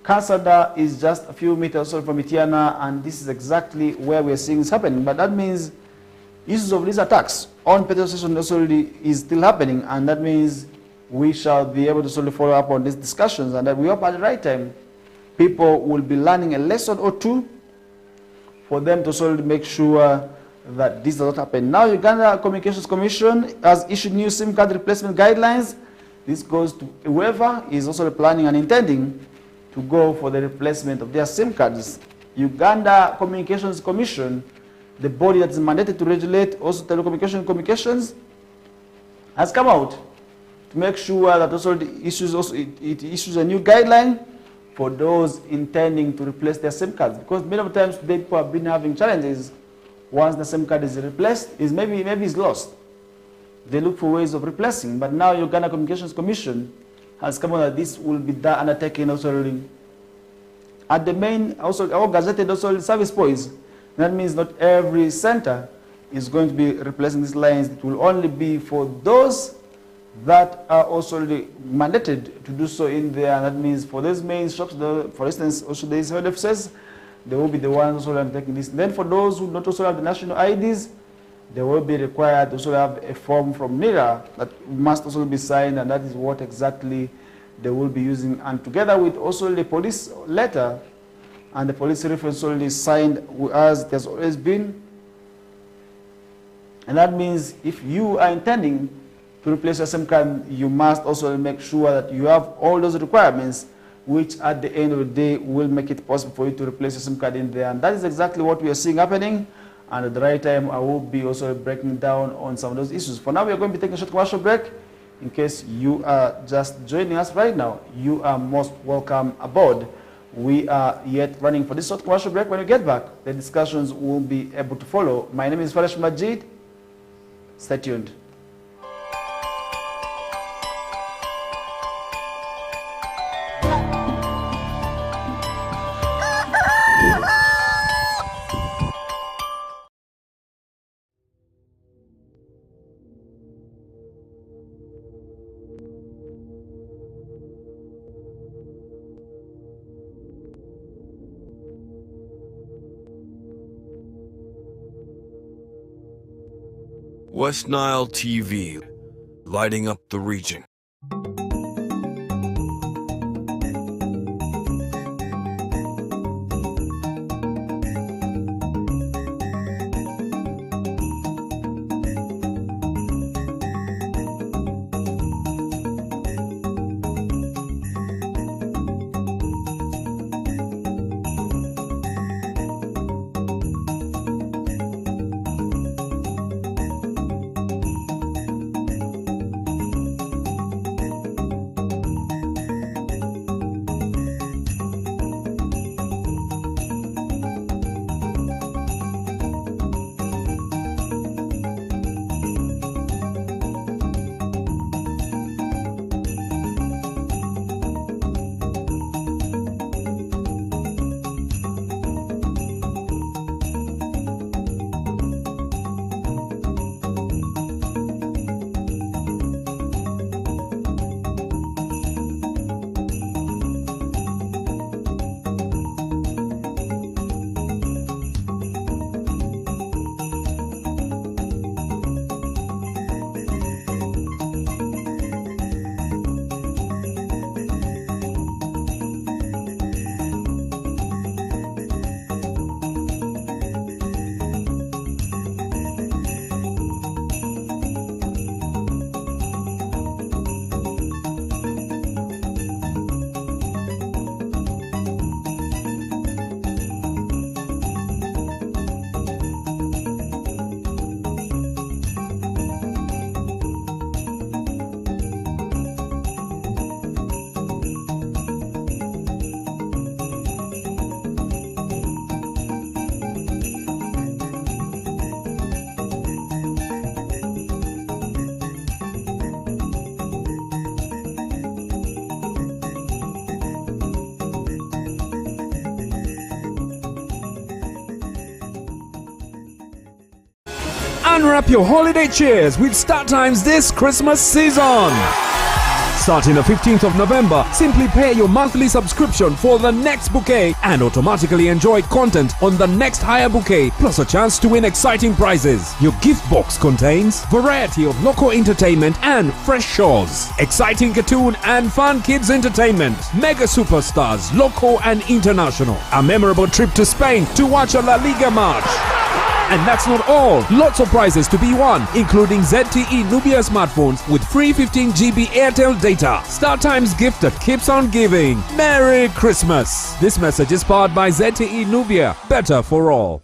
Kasanda is just a few meters from Itiana, and this is exactly where we are seeing this happening. But that means issues of these attacks on petrol station also is still happening, and that means we shall be able to sort of follow up on these discussions, and that we hope at the right time people will be learning a lesson or two for them to sort of make sure that this does not happen. Now, Uganda Communications Commission has issued new SIM card replacement guidelines. This goes to whoever is also planning and intending to go for the replacement of their SIM cards. Uganda Communications Commission, the body that is mandated to regulate also communications, has come out to make sure that also it issues a new guideline for those intending to replace their SIM cards. Because many of the times today people have been having challenges. Once the SIM card is replaced, maybe it's lost. They look for ways of replacing. But now Uganda Communications Commission has come out that this will be undertaken also at the main, also our gazetted also service points. That means not every center is going to be replacing these lines. It will only be for those that are also mandated to do so in there. And that means for those main shops, for instance, also these head offices, they will be the ones also taking this. Then for those who not also have the national IDs, they will be required to also have a form from NIRA that must also be signed, and that is what exactly they will be using. And together with also the police letter and the police reference already signed as it has always been. And that means if you are intending to replace your SIM card, you must also make sure that you have all those requirements, which at the end of the day will make it possible for you to replace your SIM card in there. And that is exactly what we are seeing happening. And at the right time, I will be also breaking down on some of those issues. For now, we are going to be taking a short commercial break. In case you are just joining us right now, you are most welcome aboard. We are yet running for this short commercial break. When we get back, the discussions will be able to follow. My name is Faresh Majid. Stay tuned. West Nile TV, lighting up the region. Unwrap your holiday cheers with Start Times this Christmas season. Starting the 15th of November, simply pay your monthly subscription for the next bouquet and automatically enjoy content on the next higher bouquet, plus a chance to win exciting prizes. Your gift box contains variety of local entertainment and fresh shows, exciting cartoon and fun kids entertainment, mega superstars, local and international, a memorable trip to Spain to watch a La Liga match. And that's not all. Lots of prizes to be won, including ZTE Nubia smartphones with free 15 GB Airtel data. Start Times gift that keeps on giving. Merry Christmas. This message is powered by ZTE Nubia. Better for all.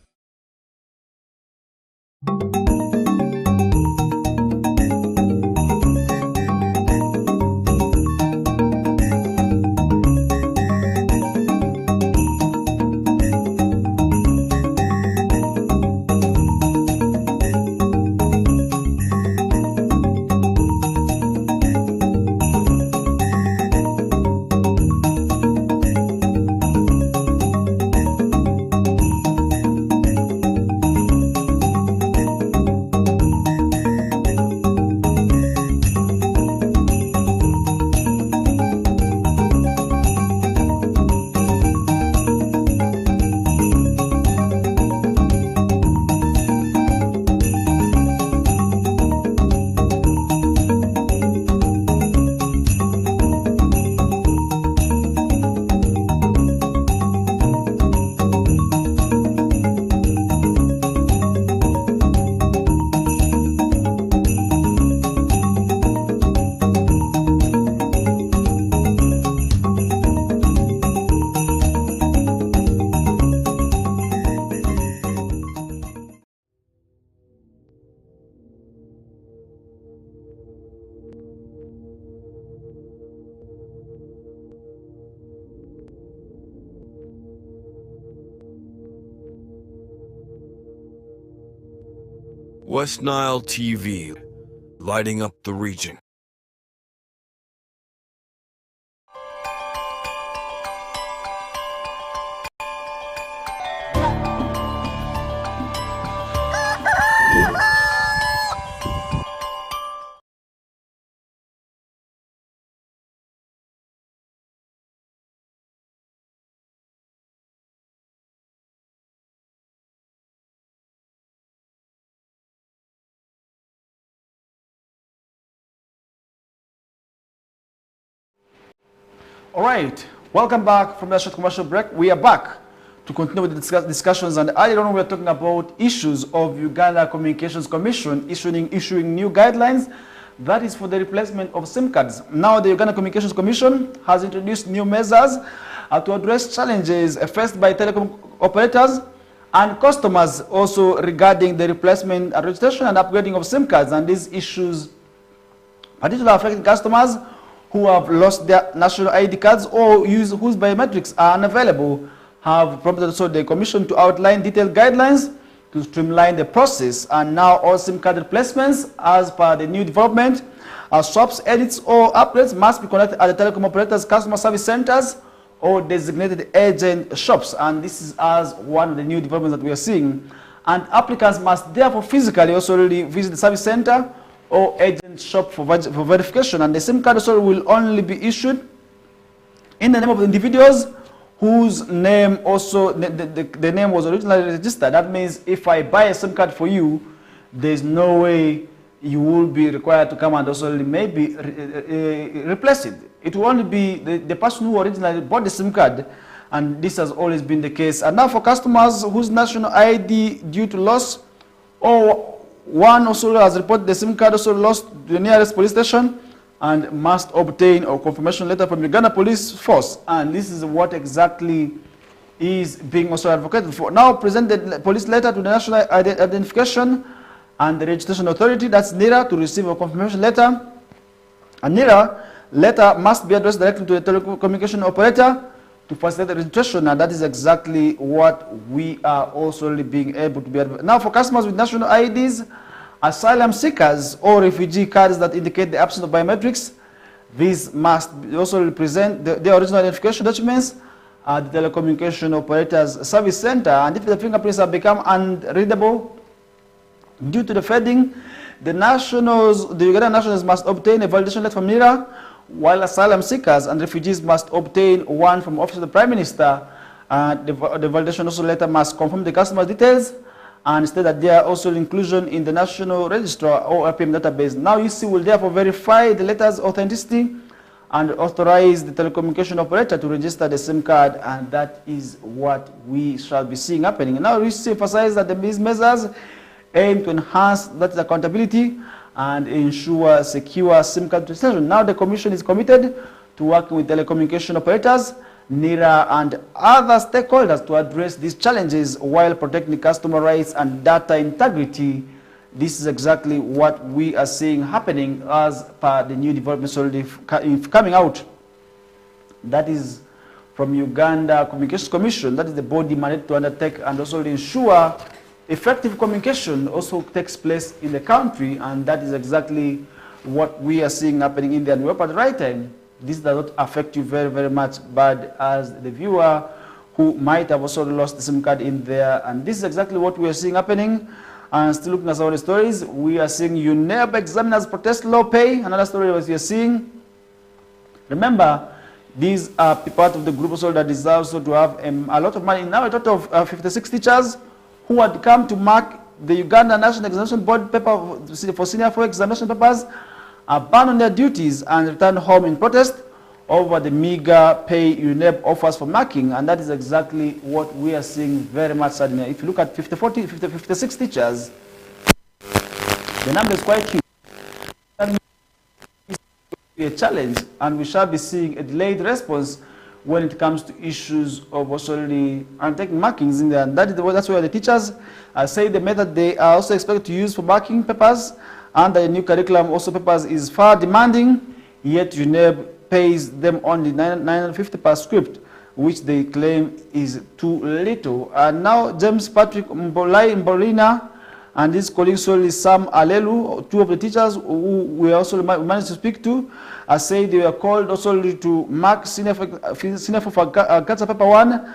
West Nile TV, lighting up the region. All right, welcome back from that short commercial break. We are back to continue with the discussions, and earlier on we were talking about issues of Uganda Communications Commission issuing new guidelines. That is for the replacement of SIM cards. Now the Uganda Communications Commission has introduced new measures to address challenges faced by telecom operators and customers also regarding the replacement, registration and upgrading of SIM cards, and these issues particularly affecting customers who have lost their national ID cards or whose biometrics are unavailable, have prompted also the Commission to outline detailed guidelines to streamline the process. And now all SIM card replacements, as per the new development, swaps, edits or upgrades must be conducted at the telecom operators' customer service centers or designated agent shops. And this is as one of the new developments that we are seeing. And applicants must therefore physically also really visit the service center or agent shop for verification, and the SIM card also will only be issued in the name of the individuals whose name also the name was originally registered. That means if I buy a SIM card for you, there's no way you will be required to come and also maybe replace it. It will only be the person who originally bought the SIM card, and this has always been the case. And now for customers whose national ID due to loss, or one also has reported the SIM card also lost to the nearest police station and must obtain a confirmation letter from the Uganda Police Force. And this is what exactly is being also advocated for. Now present the police letter to the National Identification and the Registration Authority, that's NIRA, to receive a confirmation letter. A NIRA letter must be addressed directly to the telecommunication operator to facilitate the registration, and that is exactly what we are also being able to be able. Now for customers with national IDs, asylum seekers or refugee cards that indicate the absence of biometrics, these must also present the original identification documents at the telecommunication operator's service center, and if the fingerprints have become unreadable Due to the fading, the Ugandan nationals must obtain a validation letter from NIRA, while asylum seekers and refugees must obtain one from Office of the Prime Minister. The validation also letter must confirm the customer details and state that they are also inclusion in the National Register or RPM database. Now EC will therefore verify the letter's authenticity and authorize the telecommunication operator to register the SIM card, and that is what we shall be seeing happening. Now EC emphasizes that these measures aim to enhance that accountability and ensure secure SIM card registration. Now the Commission is committed to working with telecommunication operators, NIRA and other stakeholders to address these challenges while protecting customer rights and data integrity. This is exactly what we are seeing happening as per the new developments already coming out. That is from Uganda Communications Commission. That is the body mandated to undertake and also ensure effective communication also takes place in the country, and that is exactly what we are seeing happening in there. And we're up at the right time. This does not affect you very, very much, but as the viewer who might have also lost the SIM card in there. And this is exactly what we are seeing happening. And still looking at some of the stories, we are seeing UNEB examiners protest low pay. Another story was we are seeing. Remember, these are part of the group also that deserves also to have a lot of money. Now a total of 56 teachers who had come to mark the Uganda National Examination Board paper for senior 4 examination papers abandoned their duties and returned home in protest over the meager pay UNEB offers for marking, and that is exactly what we are seeing very much sadly. If you look at 56 teachers, the number is quite huge. That is a challenge, and we shall be seeing a delayed response when it comes to issues of also undertaking markings in there. And that's where the teachers say the method they are also expected to use for marking papers under the new curriculum also papers is far demanding, yet UNEB pays them only $950 per script, which they claim is too little. And now James Patrick Mbolina and his colleague Sam Alelu, 2 of the teachers who we also managed to speak to, say they were called also to mark senior for cancer paper 1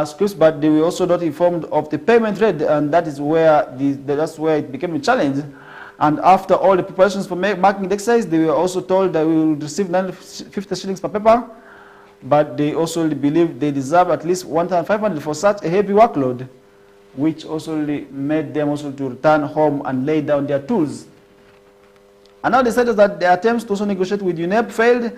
scripts, but they were also not informed of the payment rate, and that is where that's where it became a challenge. And after all the preparations for marking the exercise, they were also told that we will receive 950 shillings per paper, but they also believe they deserve at least 1,500 for such a heavy workload, which also made them also to return home and lay down their tools. And now they said that their attempts to also negotiate with UNEB failed,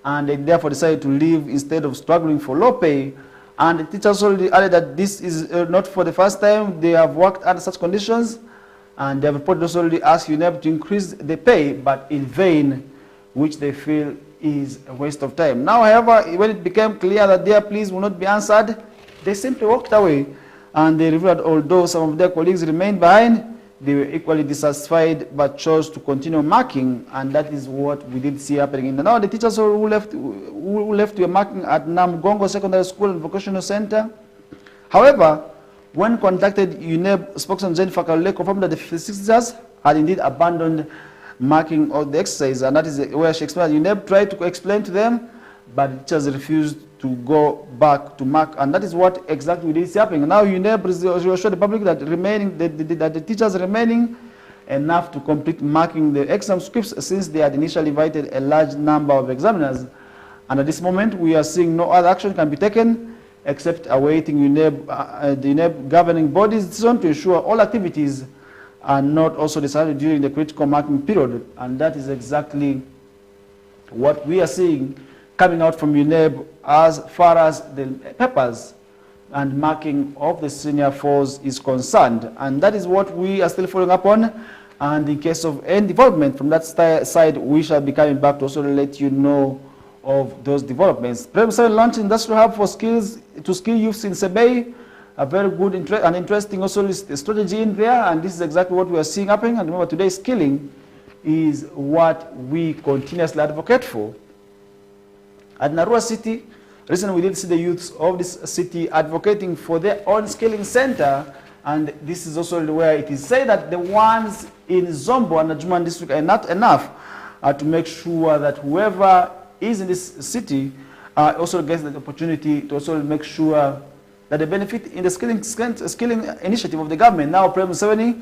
and they therefore decided to leave instead of struggling for low pay. And the teachers also added that this is not for the first time they have worked under such conditions, and they have reported also asked UNEB to increase the pay, but in vain, which they feel is a waste of time. Now, however, when it became clear that their pleas will not be answered, they simply walked away, and they revealed that although some of their colleagues remained behind, they were equally dissatisfied but chose to continue marking, and that is what we did see happening. And now the teachers who left were marking at Namgongo Secondary School and Vocational Center. However, when contacted, UNEB spokesman Jennifer Kalule confirmed that the 56 teachers had indeed abandoned marking of the exercise, and that is where she explained that UNEB tried to explain to them, but the teachers refused to go back to mark, and that is what exactly is happening. Now UNEB reassured the public that the teachers remaining enough to complete marking the exam scripts, since they had initially invited a large number of examiners. And at this moment, we are seeing no other action can be taken except awaiting UNEB, the UNEB governing body's decision to ensure all activities are not also decided during the critical marking period. And that is exactly what we are seeing coming out from UNEB as far as the papers and marking of the senior 4s is concerned. And that is what we are still following up on. And in case of any development from that side, we shall be coming back to also let you know of those developments. President 7 launched Industrial Hub for skills to skill youths in Sebei. A very good and interesting also strategy in there, and this is exactly what we are seeing happening. And remember, today's skilling is what we continuously advocate for. At Narua City, recently we did see the youths of this city advocating for their own skilling center, and this is also where it is said that the ones in Zombo and Adjumani district are not enough to make sure that whoever is in this city also gets the opportunity to also make sure that they benefit in the skilling initiative of the government. Now, President Museveni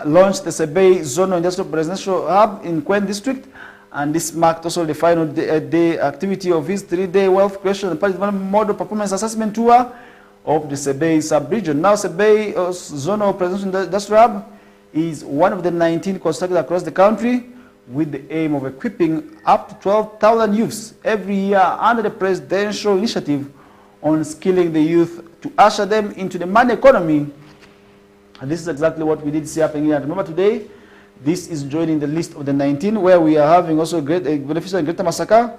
launched the Sebei Zonal Industrial Residential Hub in Kwen District, and this marked also the final day activity of his 3-day wealth creation and development model performance assessment tour of the Sebei sub-region. Now, Sebei Zonal Residential Industrial Hub is one of the 19 constructed across the country, with the aim of equipping up to 12,000 youths every year under the presidential initiative on skilling the youth to usher them into the money economy. And this is exactly what we did see happening here. Remember today, this is joining the list of the 19, where we are having also great beneficiaries in Greater Masaka,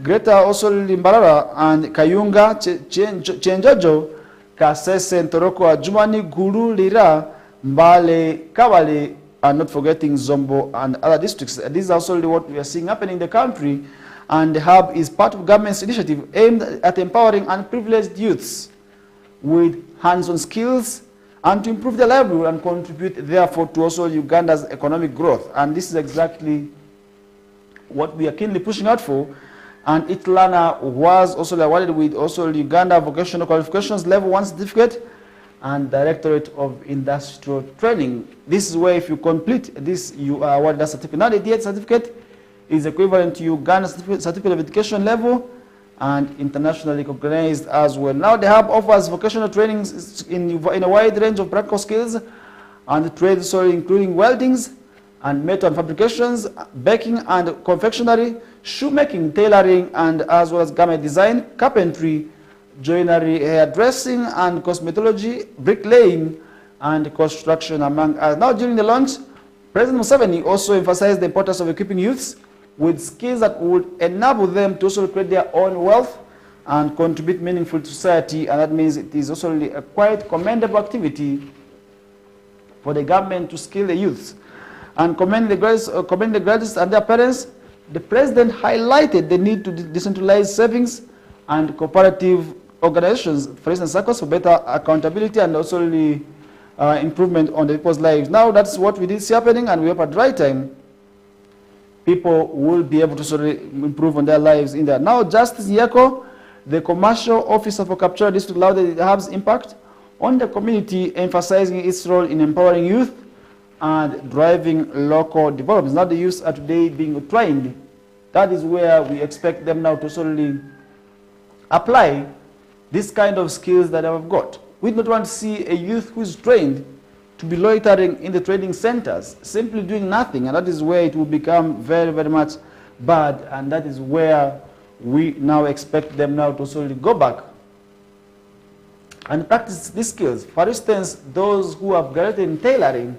Greater also Limbarara, and Kayunga, Chenjojo, Kasese, Ntoroko, Ajumani, Gulu, Lira, Mbale, Kabale, and not forgetting Zombo and other districts. This is also what we are seeing happening in the country, and the hub is part of government's initiative aimed at empowering unprivileged youths with hands-on skills and to improve their livelihood and contribute therefore to also Uganda's economic growth. And this is exactly what we are keenly pushing out for. And each learner was also awarded with also Uganda Vocational Qualifications Level 1 certificate and Directorate of Industrial Training. This is where if you complete this, you are awarded a certificate. Now the D8 certificate is equivalent to Uganda Certificate of Education level and internationally recognized as well. Now the hub offers vocational trainings in a wide range of practical skills and trades, so including weldings and metal and fabrications, baking and confectionery, shoemaking, tailoring, and as well as garment design, carpentry, joinery, hairdressing, and cosmetology, bricklaying, and construction, among others. Now, during the launch, President Museveni also emphasized the importance of equipping youths with skills that would enable them to also create their own wealth and contribute meaningfully to society, and that means it is also a quite commendable activity for the government to skill the youths. And commend the graduates and their parents. The President highlighted the need to decentralize savings and cooperative organizations, for instance, circles, for better accountability and also the improvement on the people's lives. Now that's what we did see happening, and we hope at the right time people will be able to sort of improve on their lives in there. Now, Justice Yeko, the commercial officer for Kapchora District, lauded the hub's impact on the community, emphasizing its role in empowering youth and driving local development. Now the youths are today being trained. That is where we expect them now to sort of apply this kind of skills that I've got. We don't want to see a youth who is trained to be loitering in the training centers, simply doing nothing, and that is where it will become very, very much bad, and that is where we now expect them now to sort of go back and practice these skills. For instance, those who have graduated in tailoring,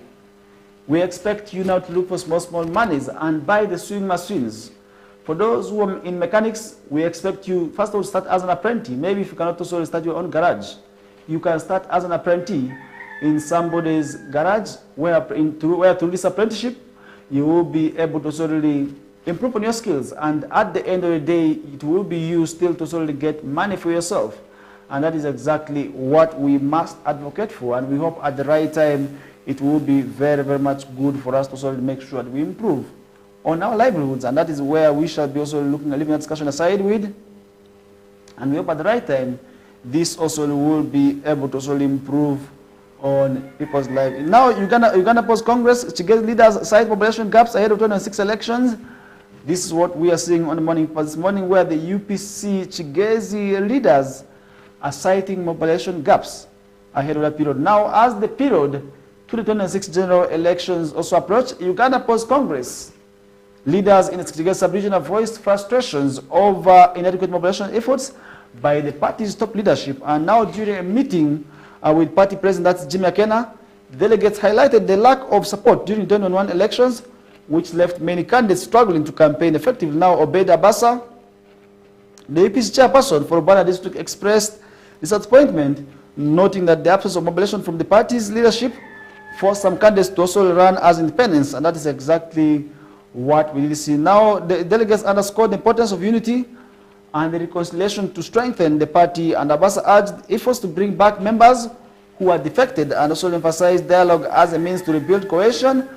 we expect you now to look for small monies and buy the sewing machines. For those who are in mechanics, we expect you, first of all, start as an apprentice. Maybe if you cannot also start your own garage, you can start as an apprentice in somebody's garage, where through this apprenticeship, you will be able to sort of improve on your skills. And at the end of the day, it will be you still to sort of get money for yourself. And that is exactly what we must advocate for. And we hope at the right time, it will be very, very much good for us to sort of make sure that we improve on our livelihoods. And that is where we shall be also looking at leaving that discussion aside with. And we hope at the right time, this also will be able to sort of improve on people's lives. Now, Uganda Post Congress, Chigezi leaders cite population gaps ahead of 2006 elections. This is what we are seeing on the morning this morning, where the UPC Chigezi leaders are citing population gaps ahead of that period. Now, as the period to the 2006 general elections also approach, Uganda Post Congress leaders in the Chigezi sub-region have voiced frustrations over inadequate mobilization efforts by the party's top leadership. And now, during a meeting with party president, that's Jimmy Akena, delegates highlighted the lack of support during the 2021 elections, which left many candidates struggling to campaign effectively. Now, Obed Abasa, the APC chairperson for Obana district, expressed disappointment, noting that the absence of mobilization from the party's leadership forced some candidates to also run as independents, and that is exactly what we see. Now, the delegates underscored the importance of unity and the reconciliation to strengthen the party, and Abasa urged efforts to bring back members who are defected and also emphasized dialogue as a means to rebuild cohesion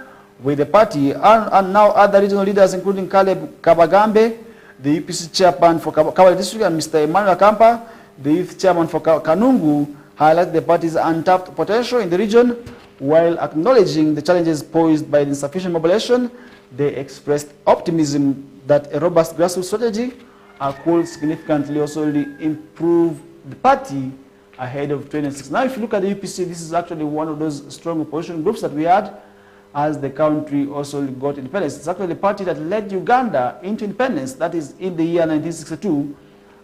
with the party. And now other regional leaders, including Caleb Kabagambe, the UPC chairman for Kabale district, and Mr. Emmanuel Kampa, the youth chairman for Kanungu, highlight the party's untapped potential in the region. While acknowledging the challenges posed by the insufficient mobilization, they expressed optimism that a robust grassroots strategy could significantly also improve the party ahead of 2026. Now, if you look at the UPC, this is actually one of those strong opposition groups that we had as the country also got independence. It's actually the party that led Uganda into independence, that is in the year 1962,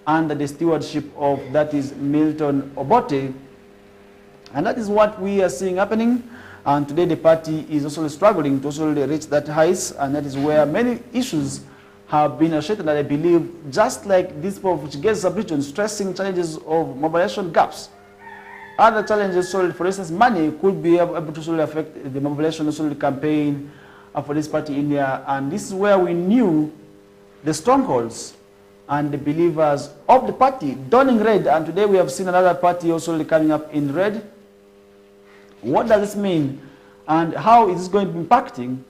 under the stewardship of, that is, Milton Obote. And that is what we are seeing happening. And today the party is also struggling to also reach that heights, and that is where many issues have been associated. And I believe, just like this of which gets sub-region, stressing challenges of mobilization gaps, other challenges, so for instance, money could be able to affect the mobilization campaign for this party in there. And this is where we knew the strongholds and the believers of the party donning red. And today we have seen another party also coming up in red. What does this mean? And how is this going to be impacting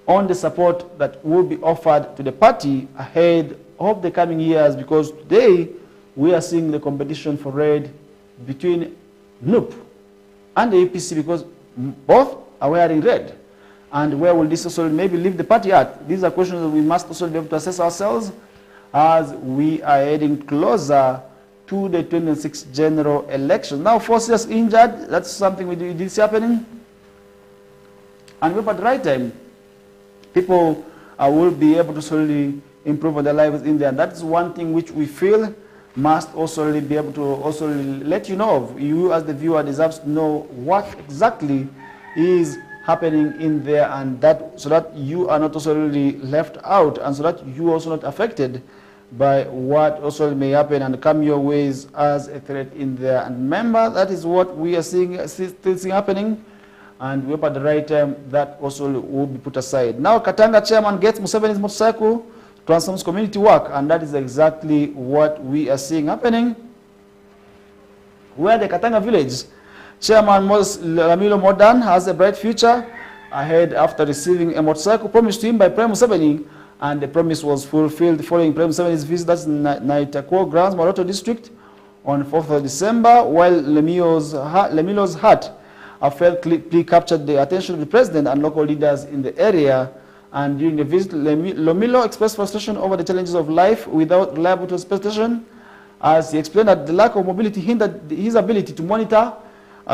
on the support that will be offered to the party ahead of the coming years? Because today we are seeing the competition for red between NUP and the APC, because both are wearing red. And where will this also maybe leave the party at? These are questions that we must also be able to assess ourselves as we are heading closer to the 2026 general election. Now, 4 years injured, that's something we did see happening. And we're at the right time. People will be able to slowly improve on their lives in there. And that is one thing which we feel must also be able to also let you know of. You as the viewer deserves to know what exactly is happening in there, and that so that you are not also left out, and so that you are also not affected by what also may happen and come your ways as a threat in there. And remember, that is what we are still seeing happening, and we're at the right time that also will be put aside. Now, Katanga chairman gets Museveni's motorcycle, transforms community work, and that is exactly what we are seeing happening. Where the Katanga village chairman Lamilo Modern has a bright future ahead after receiving a motorcycle promised to him by Prime Museveni, and the promise was fulfilled following Prime Museveni's visit to Naitako Grounds, Moroto district, on 4th of December, while Lemilo's hut felt captured the attention of the president and local leaders in the area. And during the visit, Lomilo expressed frustration over the challenges of life without reliable transportation, as he explained that the lack of mobility hindered his ability to monitor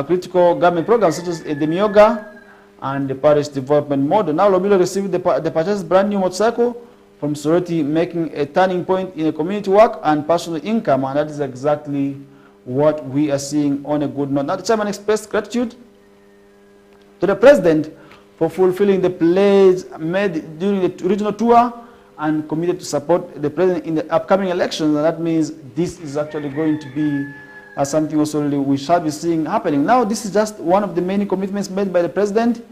critical government programs such as the Mioga and the parish development model. Now, Lomilo received the purchased brand new motorcycle from Soroti, making a turning point in a community work and personal income, and that is exactly what we are seeing on a good note. Now, the chairman expressed gratitude to the president for fulfilling the pledge made during the regional tour and committed to support the president in the upcoming elections. And that means this is actually going to be something also we shall be seeing happening. Now, this is just one of the many commitments made by the president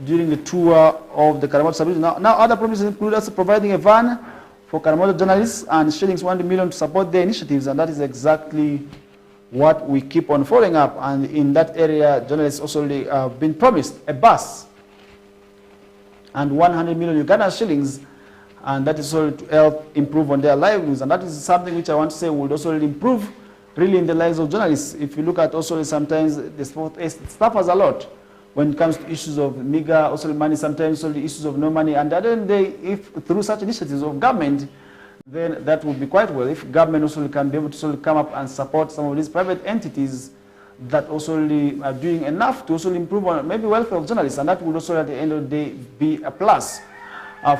during the tour of the Karamoto sub-region. Now, other promises include us providing a van for Karamoto journalists and shillings 1 million to support their initiatives, and that is exactly what we keep on following up. And in that area, journalists also been promised a bus and 100 million Ugandan shillings, and that is also to help improve on their lives. And that is something which I want to say would also improve really in the lives of journalists. If you look at also sometimes the sport suffers a lot when it comes to issues of meager also money, sometimes also the issues of no money. And at the end of the day, if through such initiatives of government, then that would be quite well. If government also can be able to sort of come up and support some of these private entities that also are doing enough to also improve on maybe welfare of journalists, and that would also at the end of the day be a plus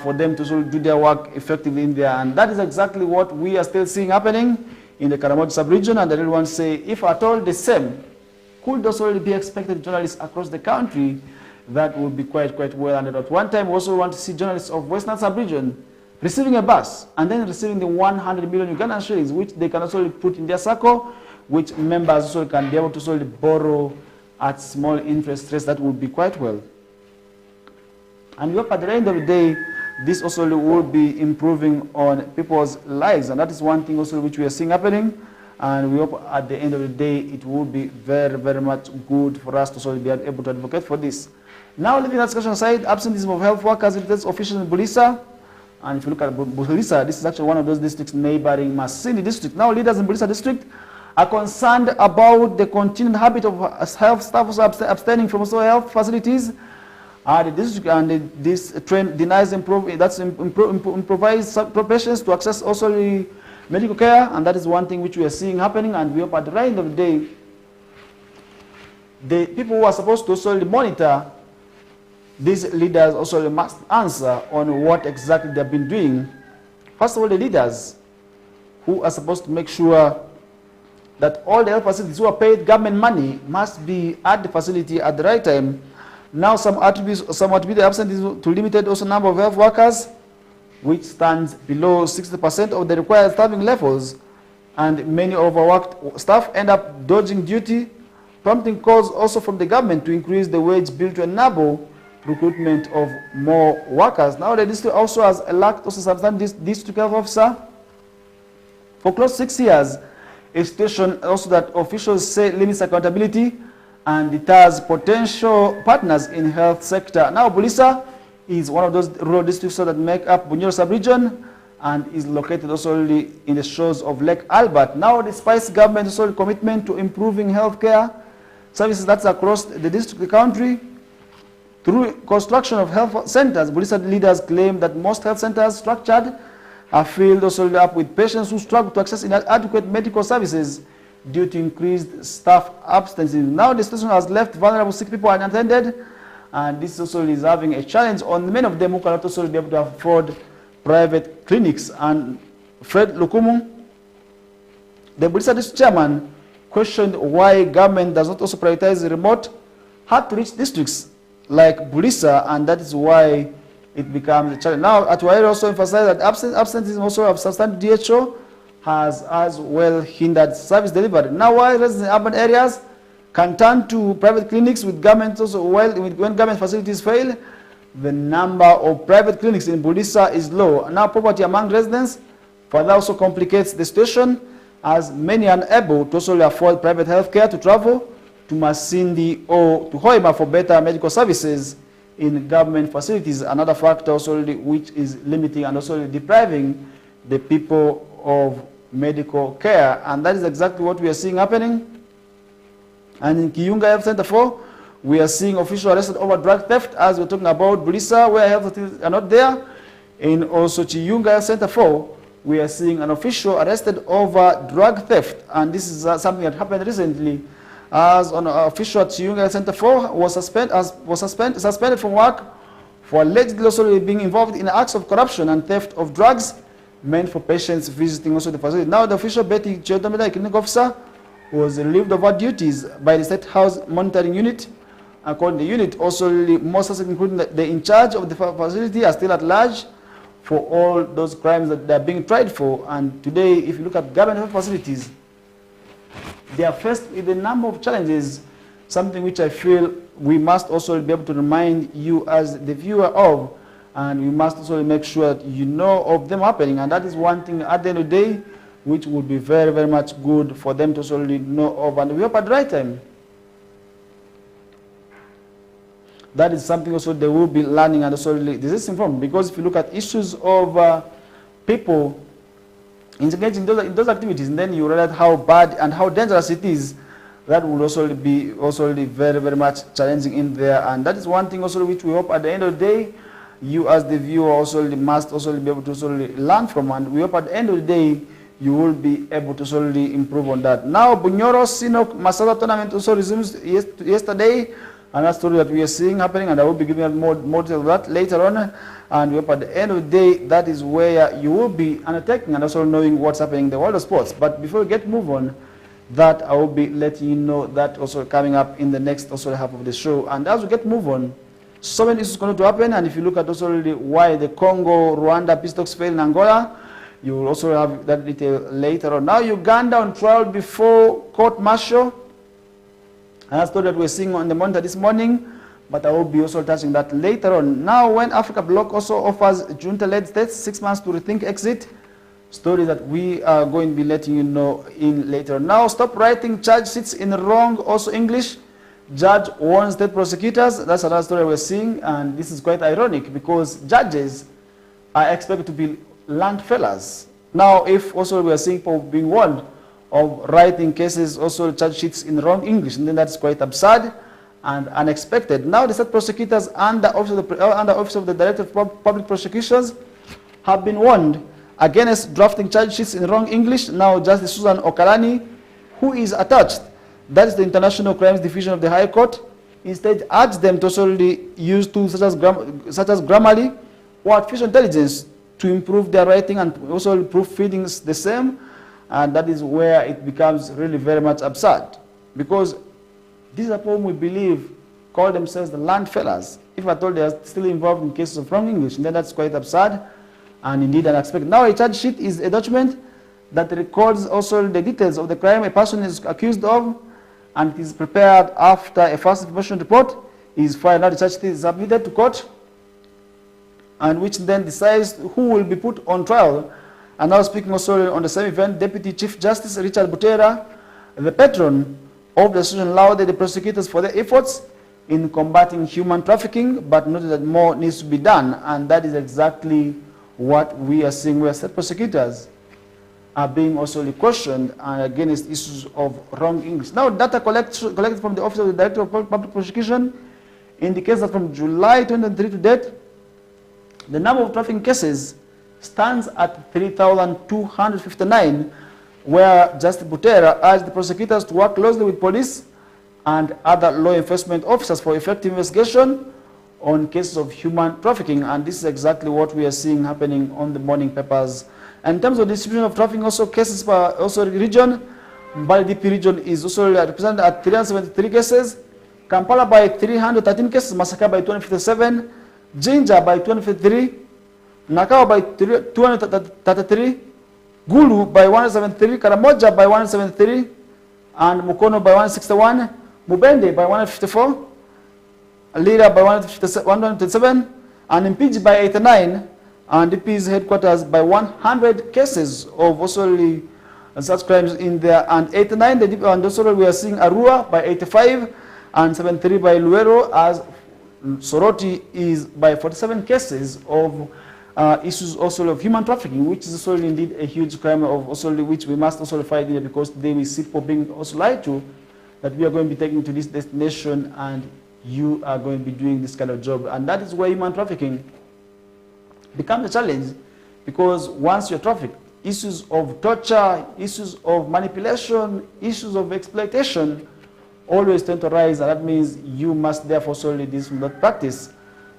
for them to sort of do their work effectively in there. And that is exactly what we are still seeing happening in the Karamoto sub-region. And the real ones say, if at all the same could also be expected journalists across the country, that would be quite well. And at one time we also want to see journalists of Western sub-region receiving a bus and then receiving the 100 million Ugandan shillings, which they can also put in their circle, which members also can be able to sort of borrow at small interest rates. That would be quite well. And we hope at the end of the day, this also will be improving on people's lives. And that is one thing also which we are seeing happening. And we hope at the end of the day, it will be very much good for us to sort of be able to advocate for this. Now, leaving that discussion aside, absenteeism of health workers, represents officials in Bulisa. And if you look at Bulisa, this is actually one of those districts neighboring Masindi district. Now, leaders in Bulisa district are concerned about the continued habit of health staff also abstaining from also health facilities. This trend denies improvised professions to access also the medical care, and that is one thing which we are seeing happening. And we hope at the end of the day, the people who are supposed to also monitor these leaders also must answer on what exactly they have been doing. First of all, the leaders who are supposed to make sure that all the health facilities who are paid government money must be at the facility at the right time. Now some attribute the absence to limited also number of health workers, which stands below 60% of the required staffing levels, and many overworked staff end up dodging duty, prompting calls also from the government to increase the wage bill to enable recruitment of more workers. Now the district also has elected also substantive district health officer for close to 6 years, a situation also that officials say limits accountability and deters potential partners in health sector. Now Bulisa is one of those rural districts that make up Bunyoro sub-region and is located also in the shores of Lake Albert. Now, despite government also commitment to improving healthcare services that's across the district, the country, through construction of health centers, Bulisa leaders claim that most health centers structured are filled also up with patients who struggle to access inadequate medical services due to increased staff absenteeism. Now the situation has left vulnerable sick people unattended, and this also is having a challenge on many of them who cannot also be able to afford private clinics. And Fred Lukumu, the Bulisa district chairman, questioned why government does not also prioritize the remote, hard-to-reach districts like Bulisa, and that is why it becomes a challenge. Now, Atuaire also emphasized that absenteeism also of substantive DHO has as well hindered service delivery. Now, while residents in urban areas can turn to private clinics with government also when government facilities fail, the number of private clinics in Bulisa is low. Now, poverty among residents further also complicates the situation, as many are unable to also afford private health care to travel to Masindi or to Hoima for better medical services in government facilities. Another factor also which is limiting and also depriving the people of medical care, and that is exactly what we are seeing happening. And in Kiyunga Health Center 4, we are seeing officials arrested over drug theft, as we're talking about Bulisa, where health authorities are not there. In also Chiyunga Health Center 4, we are seeing an official arrested over drug theft, and this is something that happened recently, as an official at Chiyunga Health Center 4 was suspended from work for allegedly also being involved in acts of corruption and theft of drugs meant for patients visiting also the facility. Now, the official Betty Chodomeda, clinic officer, was relieved of her duties by the State House Monitoring Unit. According to the unit, also most suspects, including the in charge of the facility, are still at large for all those crimes that they are being tried for. And today, if you look at government health facilities, they are faced with a number of challenges, something which I feel we must also be able to remind you as the viewer of, and we must also make sure that you know of them happening. And that is one thing at the end of the day which would be very, very much good for them to also know of, and we hope at the right time. That is something also they will be learning and also desisting from, because if you look at issues of people engaging in those activities, and then you realize how bad and how dangerous it is, that will also be very, very much challenging in there. And that is one thing also which we hope at the end of the day, you as the viewer also must also be able to also learn from, and we hope at the end of the day, you will be able to solely improve on that. Now, Bunyoro Sinok Masala tournament also resumes yesterday, and that's story that we are seeing happening, and I will be giving out more details of that later on. And we hope at the end of the day, that is where you will be undertaking and also knowing what's happening in the world of sports. But before we get move on, that I will be letting you know that also coming up in the next also half of the show. And as we get move on, so many issues going to happen, and if you look at also why the Congo-Rwanda peace talks failed in Angola, you will also have that detail later on. Now, Uganda on trial before court-martial. And that's story that we're seeing on the monitor this morning, but I will be also touching that later on. Now, when Africa Bloc also offers junta-led states 6 months to rethink exit, story that we are going to be letting you know in later on. Now, stop writing charge sheets in wrong, also English. Judge warns state prosecutors. That's another story we're seeing, and this is quite ironic because judges are expected to be land fellas. Now, if also we are seeing people being warned of writing cases, also charge sheets in wrong English, and then that's quite absurd and unexpected. Now the state prosecutors and the Office of the Director of Public Prosecutions have been warned against drafting charge sheets in wrong English. Now Justice Susan Okalani, who is attached, that is the International Crimes Division of the High Court, instead urged them to also use tools such as Grammarly or artificial intelligence to improve their writing and also improve feedings the same. And that is where it becomes really very much absurd, because these are people we believe call themselves the land fellas. If at all they are still involved in cases of wrong English, then that's quite absurd and indeed unexpected. Now a charge sheet is a document that records also the details of the crime a person is accused of, and it is prepared after a first information report is filed. Now the charge sheet is submitted to court, and which then decides who will be put on trial. And now speaking also on the same event, Deputy Chief Justice Richard Butera, the patron of the decision, lauded the prosecutors for their efforts in combating human trafficking, but noted that more needs to be done. And that is exactly what we are seeing, where state prosecutors are being also questioned against issues of wrong English. Now, data collected from the Office of the Director of Public Prosecution indicates that from July 2023 to date, the number of trafficking cases stands at 3,259, where Justice Butera urged the prosecutors to work closely with police and other law enforcement officers for effective investigation on cases of human trafficking. And this is exactly what we are seeing happening on the morning papers. And in terms of distribution of trafficking, also cases per also region, Mbale DP region is also represented at 373 cases, Kampala by 313 cases, Masaka by 257, Jinja by 253, Nakawa by 233, Gulu by 173, Karamoja by 173, and Mukono by 161, Mubende by 154, Lira by 127, and Mpiji by 89, and DP's headquarters by 100 cases of also such crimes in there, and 89, and also we are seeing Arua by 85, and 73 by Luero, as Soroti is by 47 cases of issues also of human trafficking, which is also indeed a huge crime of also which we must also fight in, because today we see people being also lied to that we are going to be taken to this destination and you are going to be doing this kind of job. And that is where human trafficking becomes a challenge, because once you're trafficked, issues of torture, issues of manipulation, issues of exploitation always tend to rise, and that means you must therefore solely this from that practice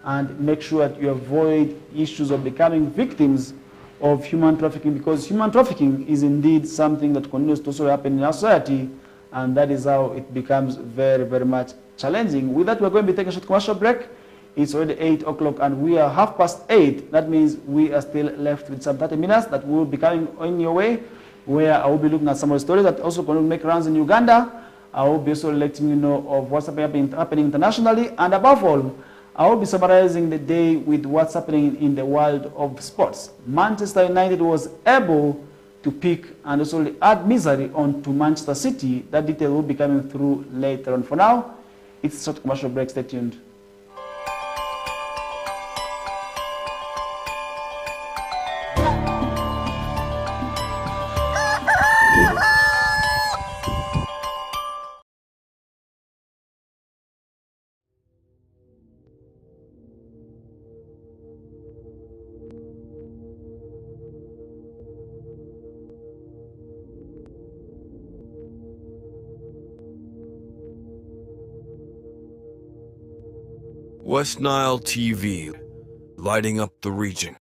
and make sure that you avoid issues of becoming victims of human trafficking, because human trafficking is indeed something that continues to also happen in our society, and that is how it becomes very, very much challenging. With that, we're going to be taking a short commercial break. It's already 8 o'clock and we are 8:30. That means we are still left with some 30 minutes that will be coming on your way, where I will be looking at some of the stories that also going to make rounds in Uganda. I will be also letting you know of what's happening internationally, and above all, I will be summarizing the day with what's happening in the world of sports. Manchester United was able to pick and also add misery onto Manchester City. That detail will be coming through later on. For now, it's a short commercial break. Stay tuned. West Nile TV, lighting up the region.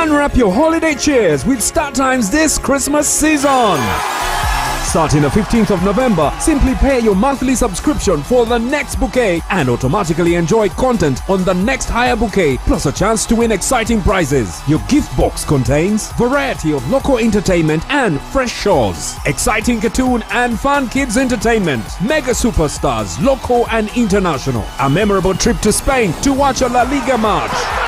Unwrap your holiday cheers with Start Times this Christmas season. Starting the 15th of November, simply pay your monthly subscription for the next bouquet and automatically enjoy content on the next higher bouquet, plus a chance to win exciting prizes. Your gift box contains variety of local entertainment and fresh shows, exciting cartoon and fun kids entertainment, mega superstars, local and international, a memorable trip to Spain to watch a La Liga match.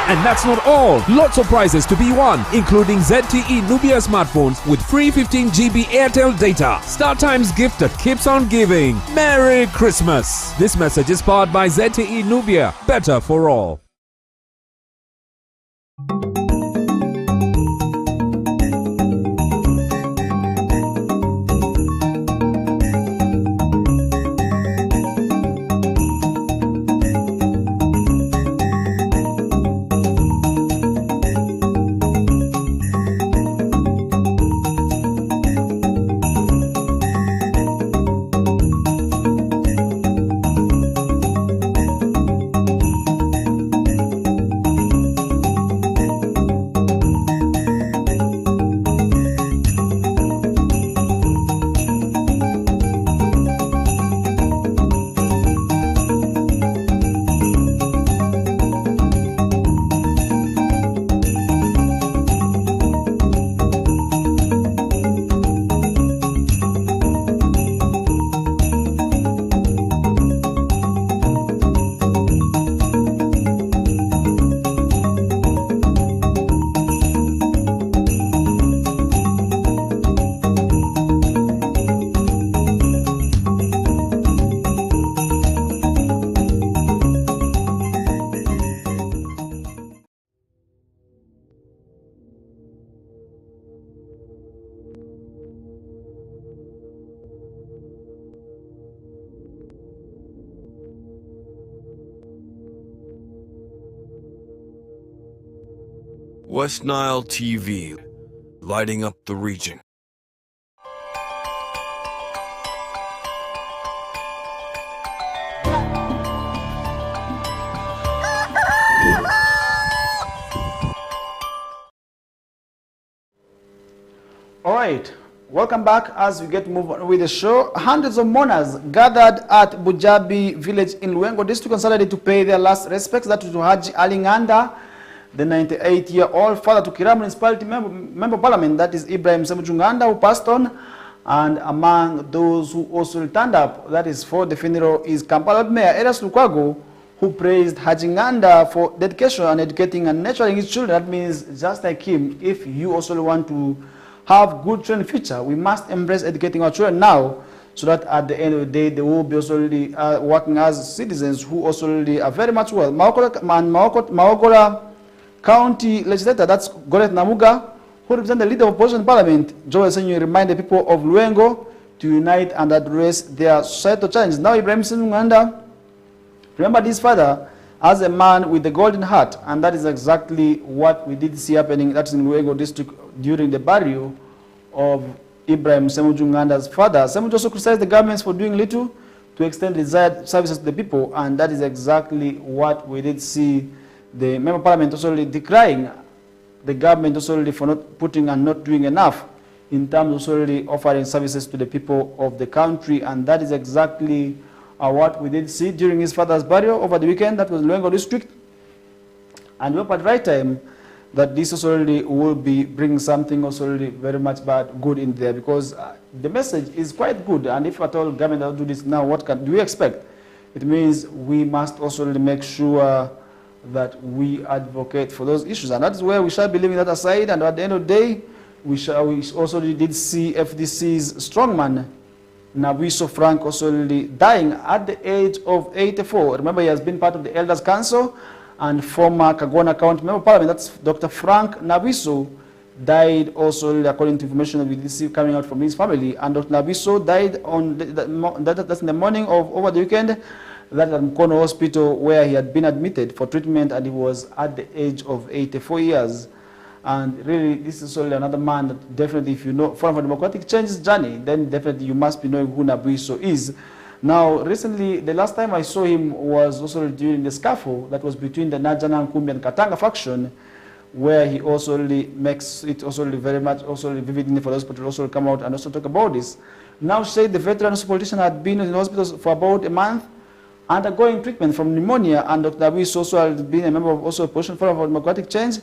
And that's not all. Lots of prizes to be won, including ZTE Nubia smartphones with free 15 GB Airtel data. Star Times gift that keeps on giving. Merry Christmas. This message is powered by ZTE Nubia. Better for all. West Nile TV, lighting up the region. All right, welcome back as we get to move on with the show. Hundreds of mourners gathered at Bujabi village in Luengo district on Saturday to pay their last respects. That was to Haji Ali Nganda, the 98-year-old father to Kiramu Municipality member of Parliament, that is Ibrahim Semujunganda, who passed on. And among those who also turned up, that is for the funeral, is Kampala Mayor Eras Lukwago, who praised Haji Nganda for dedication and educating and nurturing his children. That means, just like him, if you also want to have good children in the future, we must embrace educating our children now, so that at the end of the day, they will be also really, working as citizens who also really are very much well. Maokola County Legislator, that's Goret Namuga, who represents the leader of opposition in Parliament, Joel Senyu, reminded the people of Luengo to unite and address their societal challenges. Now, Ibrahim Nganda remembered his father as a man with the golden heart, and that is exactly what we did see happening, that's in Luengo district, during the burial of Ibrahim Semujunganda's father. Semuju also criticized the governments for doing little to extend desired services to the people, and that is exactly what we did see the member of Parliament also really decrying the government also really for not putting and not doing enough in terms of also really offering services to the people of the country, and that is exactly what we did see during his father's burial over the weekend. That was Luengo district, and we hope at the right time that this also really will be bringing something also really very much good in there, because the message is quite good. And if at all government will do this now, what do we expect? It means we must also really make sure that we advocate for those issues, and that is where we shall be leaving that aside. And at the end of the day, we also did see FDC's strongman Nabiso Frank also dying at the age of 84. Remember, he has been part of the Elders Council, and former Kagwana County Member of Parliament, that's Dr. Frank Nabiso, died also, according to information we receive coming out from his family. And Dr. Nabiso died on that's in the morning of over the weekend, that at Mkono Hospital, where he had been admitted for treatment, and he was at the age of 84 years. And really, this is only another man that definitely, if you know Forum for Democratic Change's journey, then definitely you must be knowing who Nabiso is. Now, recently, the last time I saw him was also during the scuffle that was between the Najana, Nkumbi, and Katanga faction, where he also makes it also very much also vivid for those people to also come out and also talk about this. Now say the veteran politician had been in hospitals for about a month, undergoing treatment from pneumonia, and Dr. Abiso also has been a member of also Opposition Forum for Democratic Change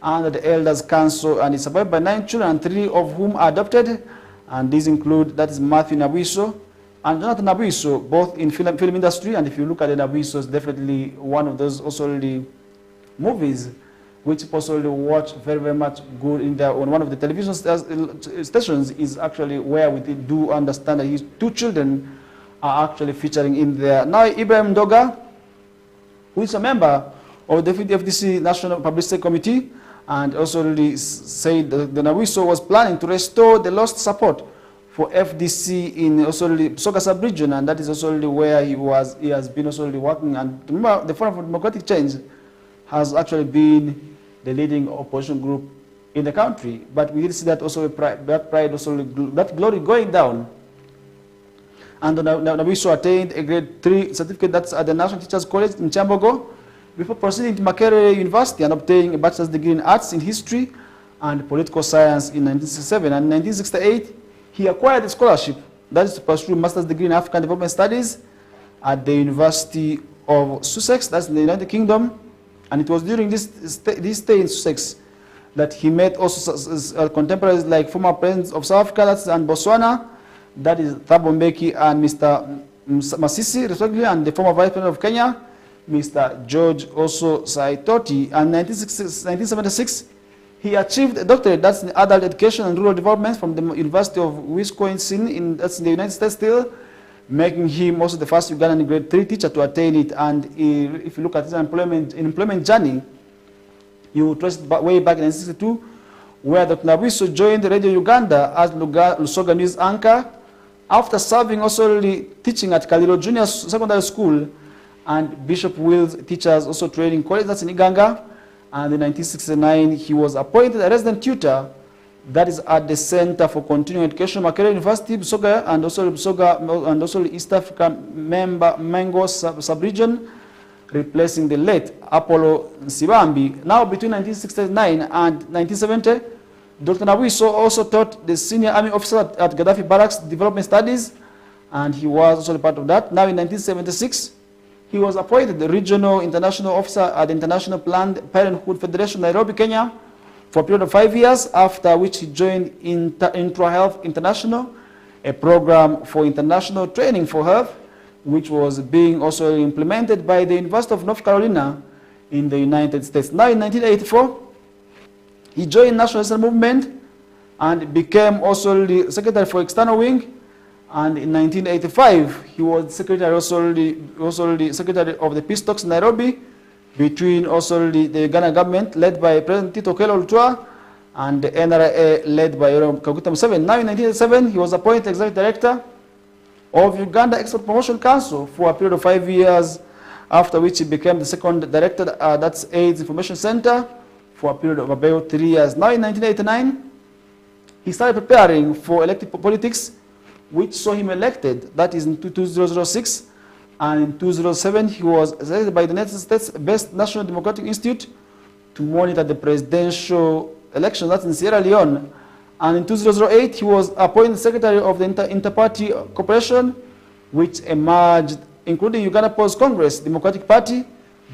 under the Elders Council, and is survived by 9 children, 3 of whom are adopted, and these include, that is Matthew Nabuiso and Jonathan Nabuiso, both in film industry. And if you look at the Nabuiso, it's definitely one of those also the movies which also watch very, very much good in there. On one of the television stations is actually where we do understand that his 2 children are actually featuring in there. Now Ibrahim Doga, who is a member of the FDC National Publicity Committee, and also really said that the Nabuiso was planning to restore the lost support for FDC in also really Busoga sub-region, and that is also really where he has been also really working. And remember, the Forum for Democratic Change has actually been the leading opposition group in the country, but we did see that also that pride also that glory going down. And Nabuiso attained a grade 3 certificate, that's at the National Teachers College in Chambogo, before proceeding to Makerere University and obtaining a bachelor's degree in arts in history and political science in 1967. And in 1968, he acquired a scholarship, that is to pursue a master's degree in African Development Studies at the University of Sussex, that's in the United Kingdom. And it was during this stay in Sussex that he met also contemporaries like former presidents of South Africa, that's and Botswana, that is Thabo Mbeki and Mr. Masisi, respectively, and the former vice president of Kenya, Mr. George also Saitoti. And in 1976, he achieved a doctorate, that's in adult education and rural development, from the University of Wisconsin, that's in the United States still, making him also the first Ugandan grade 3 teacher to attain it. And if you look at his employment journey, you trace way back in 1962, where Dr. Nabuiso joined Radio Uganda as Lusoga news anchor, after serving also teaching at Kaliro Junior Secondary School and Bishop Wills Teachers also Training College, that's in Iganga. And in 1969, he was appointed a resident tutor, that is at the Center for Continuing Education, Makerere University, Busoga, and also East Africa member Mango sub-region, replacing the late Apollo Nsibambi. Now, between 1969 and 1970, Dr. Nabuiso also taught the senior army officer at Gaddafi Barracks Development Studies, and he was also a part of that. Now, in 1976, he was appointed the Regional International Officer at the International Planned Parenthood Federation, Nairobi, Kenya, for a period of 5 years, after which he joined Intra-Health International, a program for international training for health, which was being also implemented by the University of North Carolina in the United States. Now in 1984, he joined National Resistance Movement and became also the Secretary for External Wing. And in 1985, he was secretary also the Secretary of the Peace Talks in Nairobi, between also the Uganda government led by President Tito Okello Lutwa and the NRA led by Kaguta Museveni. Now in 1987, he was appointed Executive Director of Uganda Export Promotion Council for a period of 5 years, after which he became the second director, that's AIDS Information Center, for a period of about 3 years. Now in 1989, he started preparing for elective politics, which saw him elected, that is in 2006, and in 2007 he was elected by the United States-based National Democratic Institute to monitor the presidential election, that's in Sierra Leone. And in 2008 he was appointed Secretary of the Inter-Party Cooperation, which emerged including Uganda Post Congress, Democratic Party,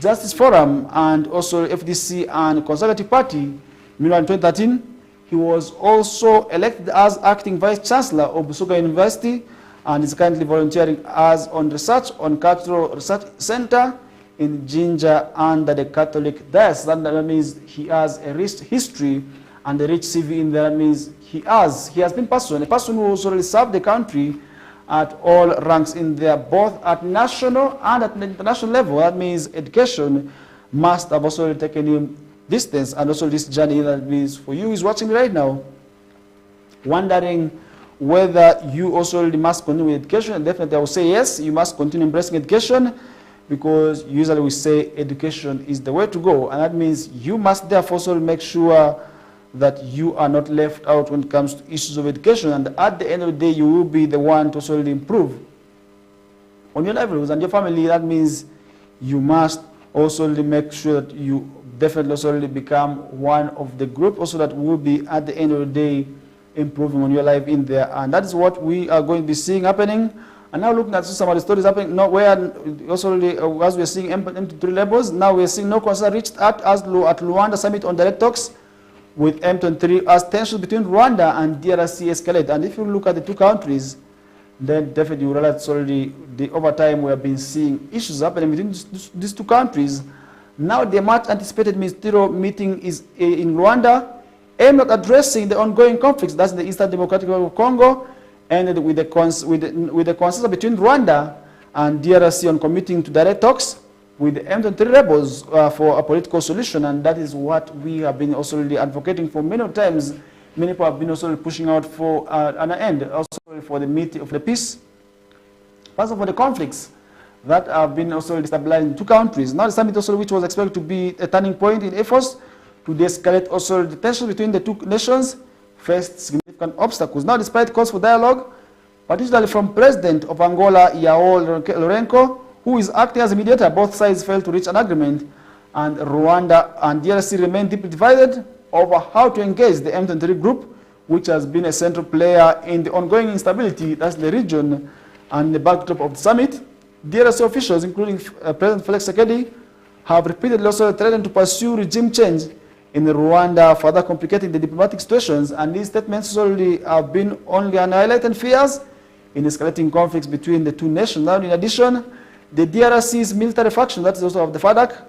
Justice Forum, and also FDC and Conservative Party. Meanwhile, in 2013, he was also elected as acting Vice Chancellor of Busoga University, and is currently volunteering as on research on Cultural Research Center in Jinja under the Catholic Diocese. That means he has a rich history and a rich CV in there. That means he has been a person who has already served the country at all ranks in there, both at national and at the international level. That means education must have also taken him distance, and also this journey. That means for you who's watching me right now, wondering whether you also really must continue with education, and definitely I will say yes, you must continue embracing education, because usually we say education is the way to go, and that means you must therefore also make sure that you are not left out when it comes to issues of education, and at the end of the day you will be the one to also really improve on your livelihoods and your family. That means you must also really make sure that you definitely also really become one of the group also that will be at the end of the day improving on your life in there. And that is what we are going to be seeing happening. And now looking at some of the stories happening, now where also really, as we're seeing M23 labels, now we're seeing no concern reached out as at Luanda summit on direct talks with M23 as tensions between Rwanda and DRC escalate. And if you look at the two countries, then definitely you realize already over time we have been seeing issues happening between these two countries. Now the much anticipated ministerial meeting is in Rwanda, aimed at addressing the ongoing conflicts, that's in the Eastern Democratic Republic of Congo, and with the consensus between Rwanda and DRC on committing to direct talks with the M23 rebels for a political solution. And that is what we have been also really advocating for many times. Many people have been also pushing out for an end, also for the meeting of the peace. First of all, the conflicts that have been also destabilizing two countries. Now the summit also, which was expected to be a turning point in efforts to de-escalate also the tensions between the two nations, faced significant obstacles. Now, despite calls for dialogue, particularly from President of Angola, Lourenco, who is acting as a mediator, both sides failed to reach an agreement, and Rwanda and DRC remain deeply divided over how to engage the M23 group, which has been a central player in the ongoing instability that's the region and the backdrop of the summit. DRC officials, including President Felix Tshisekedi, have repeatedly also threatened to pursue regime change in Rwanda, further complicating the diplomatic situations, and these statements already have been only highlighting fears in escalating conflicts between the two nations. Now, in addition, the DRC's military faction, that is also of the FADC,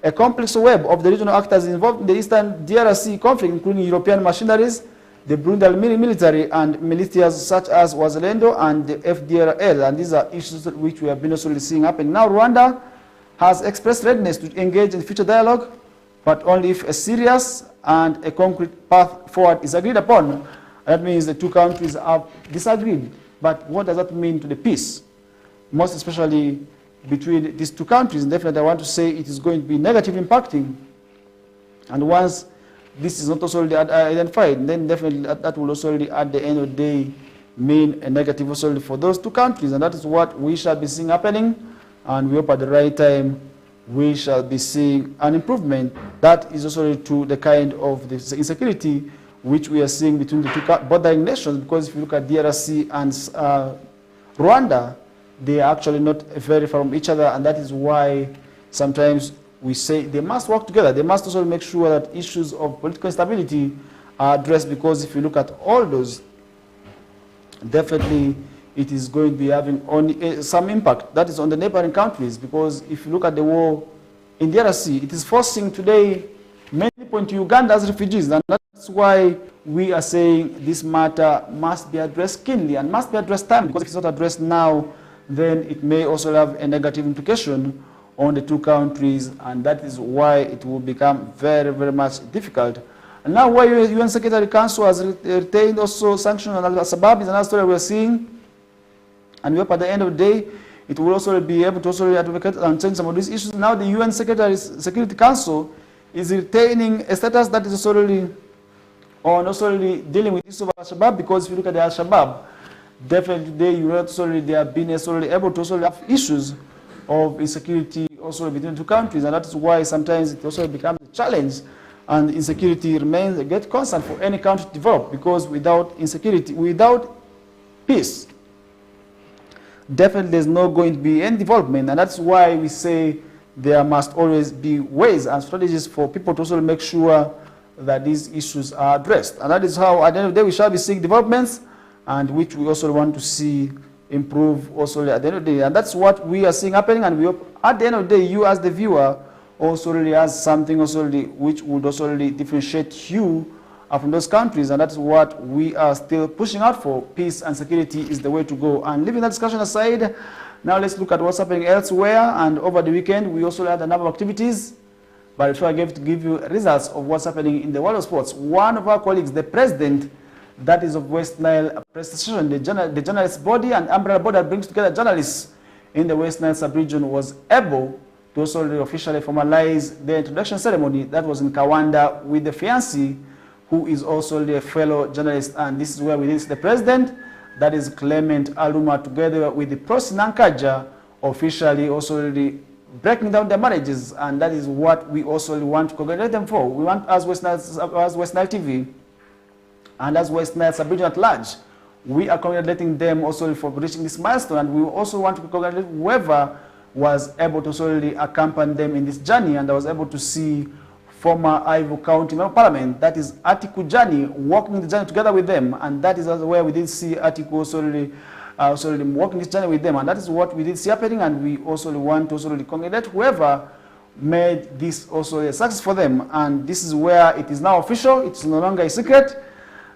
a complex web of the regional actors involved in the Eastern DRC conflict, including European machineries, the Burundian military, and militias such as Wazalendo and the FDLR, and these are issues which we have been also seeing happen. Now, Rwanda has expressed readiness to engage in future dialogue, but only if a serious and a concrete path forward is agreed upon. That means the two countries have disagreed. But what does that mean to the peace? Most especially between these two countries. And definitely I want to say it is going to be negative impacting. And once this is not also identified, then definitely that will also at the end of the day mean a negative also for those two countries. And that is what we shall be seeing happening. And we hope at the right time we shall be seeing an improvement that is also to the kind of the insecurity which we are seeing between the two bordering nations, because if you look at DRC and Rwanda, they are actually not very far from each other, and that is why sometimes we say they must work together. They must also make sure that issues of political instability are addressed, because if you look at all those, definitely it is going to be having only some impact. That is on the neighboring countries, because if you look at the war in DRC, it is forcing today many people into Uganda as refugees, and that's why we are saying this matter must be addressed keenly and must be addressed timely, because if it's not addressed now, then it may also have a negative implication on the two countries, and that is why it will become very, very much difficult. And now why UN Secretary Council has retained also sanctions on Al-Shabaab is another story we're seeing. And we hope at the end of the day, it will also be able to also advocate and change some of these issues. Now the UN Security Council is retaining a status that is also really dealing with issues of Al-Shabaab, because if you look at the Al-Shabaab, definitely they have been able to also have issues of insecurity also between the two countries, and that is why sometimes it also becomes a challenge, and insecurity remains a great concern for any country to develop, because without insecurity, without peace, definitely there's not going to be any development. And that's why we say there must always be ways and strategies for people to also make sure that these issues are addressed. And that is how at the end of the day we shall be seeing developments, and which we also want to see improve also at the end of the day. And that's what we are seeing happening, and we hope at the end of the day you as the viewer also really has something also really which would also really differentiate you from those countries, and that's what we are still pushing out for. Peace and security is the way to go. And leaving that discussion aside, now let's look at what's happening elsewhere. And over the weekend we also had a number of activities, but before I give you results of what's happening in the world of sports, one of our colleagues, the president, that is of West Nile Press Association, the journalist body and umbrella body that brings together journalists in the West Nile sub-region, was able to also officially formalize the introduction ceremony that was in Kawanda with the fiancé, who is also a fellow journalist. And this is where we see the president, that is Clement Aluma, together with the Prosi Nankaja, officially also breaking down their marriages, and that is what we also want to congratulate them for. We want, as West Nile TV and as West Nile sub-region at large, we are congratulating them also for reaching this milestone, and we also want to congratulate whoever was able to solely accompany them in this journey. And I was able to see former Ivo County Member of Parliament, that is Atiku Jani, walking the journey together with them, and that is where we did see Atiku solely walking this journey with them, and that is what we did see happening. And we also want to also congratulate whoever made this also a success for them, and this is where it is now official. It's no longer a secret,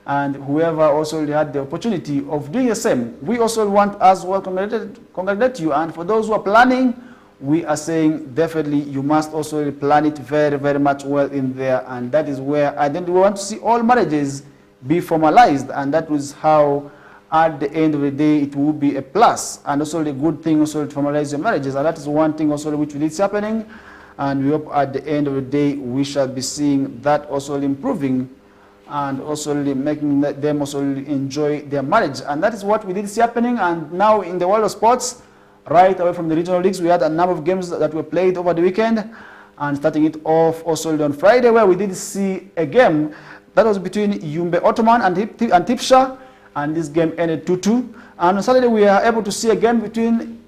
and whoever also had the opportunity of doing the same, we also want as well congratulate you. And for those who are planning, we are saying definitely you must also plan it very, very much well in there, and that is where I think we want to see all marriages be formalized, and that was how at the end of the day it will be a plus, and also the good thing also to formalize your marriages, and that is one thing also which we did see happening, and we hope at the end of the day we shall be seeing that also improving and also making them also enjoy their marriage, and that is what we did see happening. And now in the world of sports, right away from the regional leagues, we had a number of games that were played over the weekend, and starting it off also on Friday, where we did see a game that was between Yumbe Ottoman and Tipsha, and this game ended 2-2. And on Saturday we are able to see a game between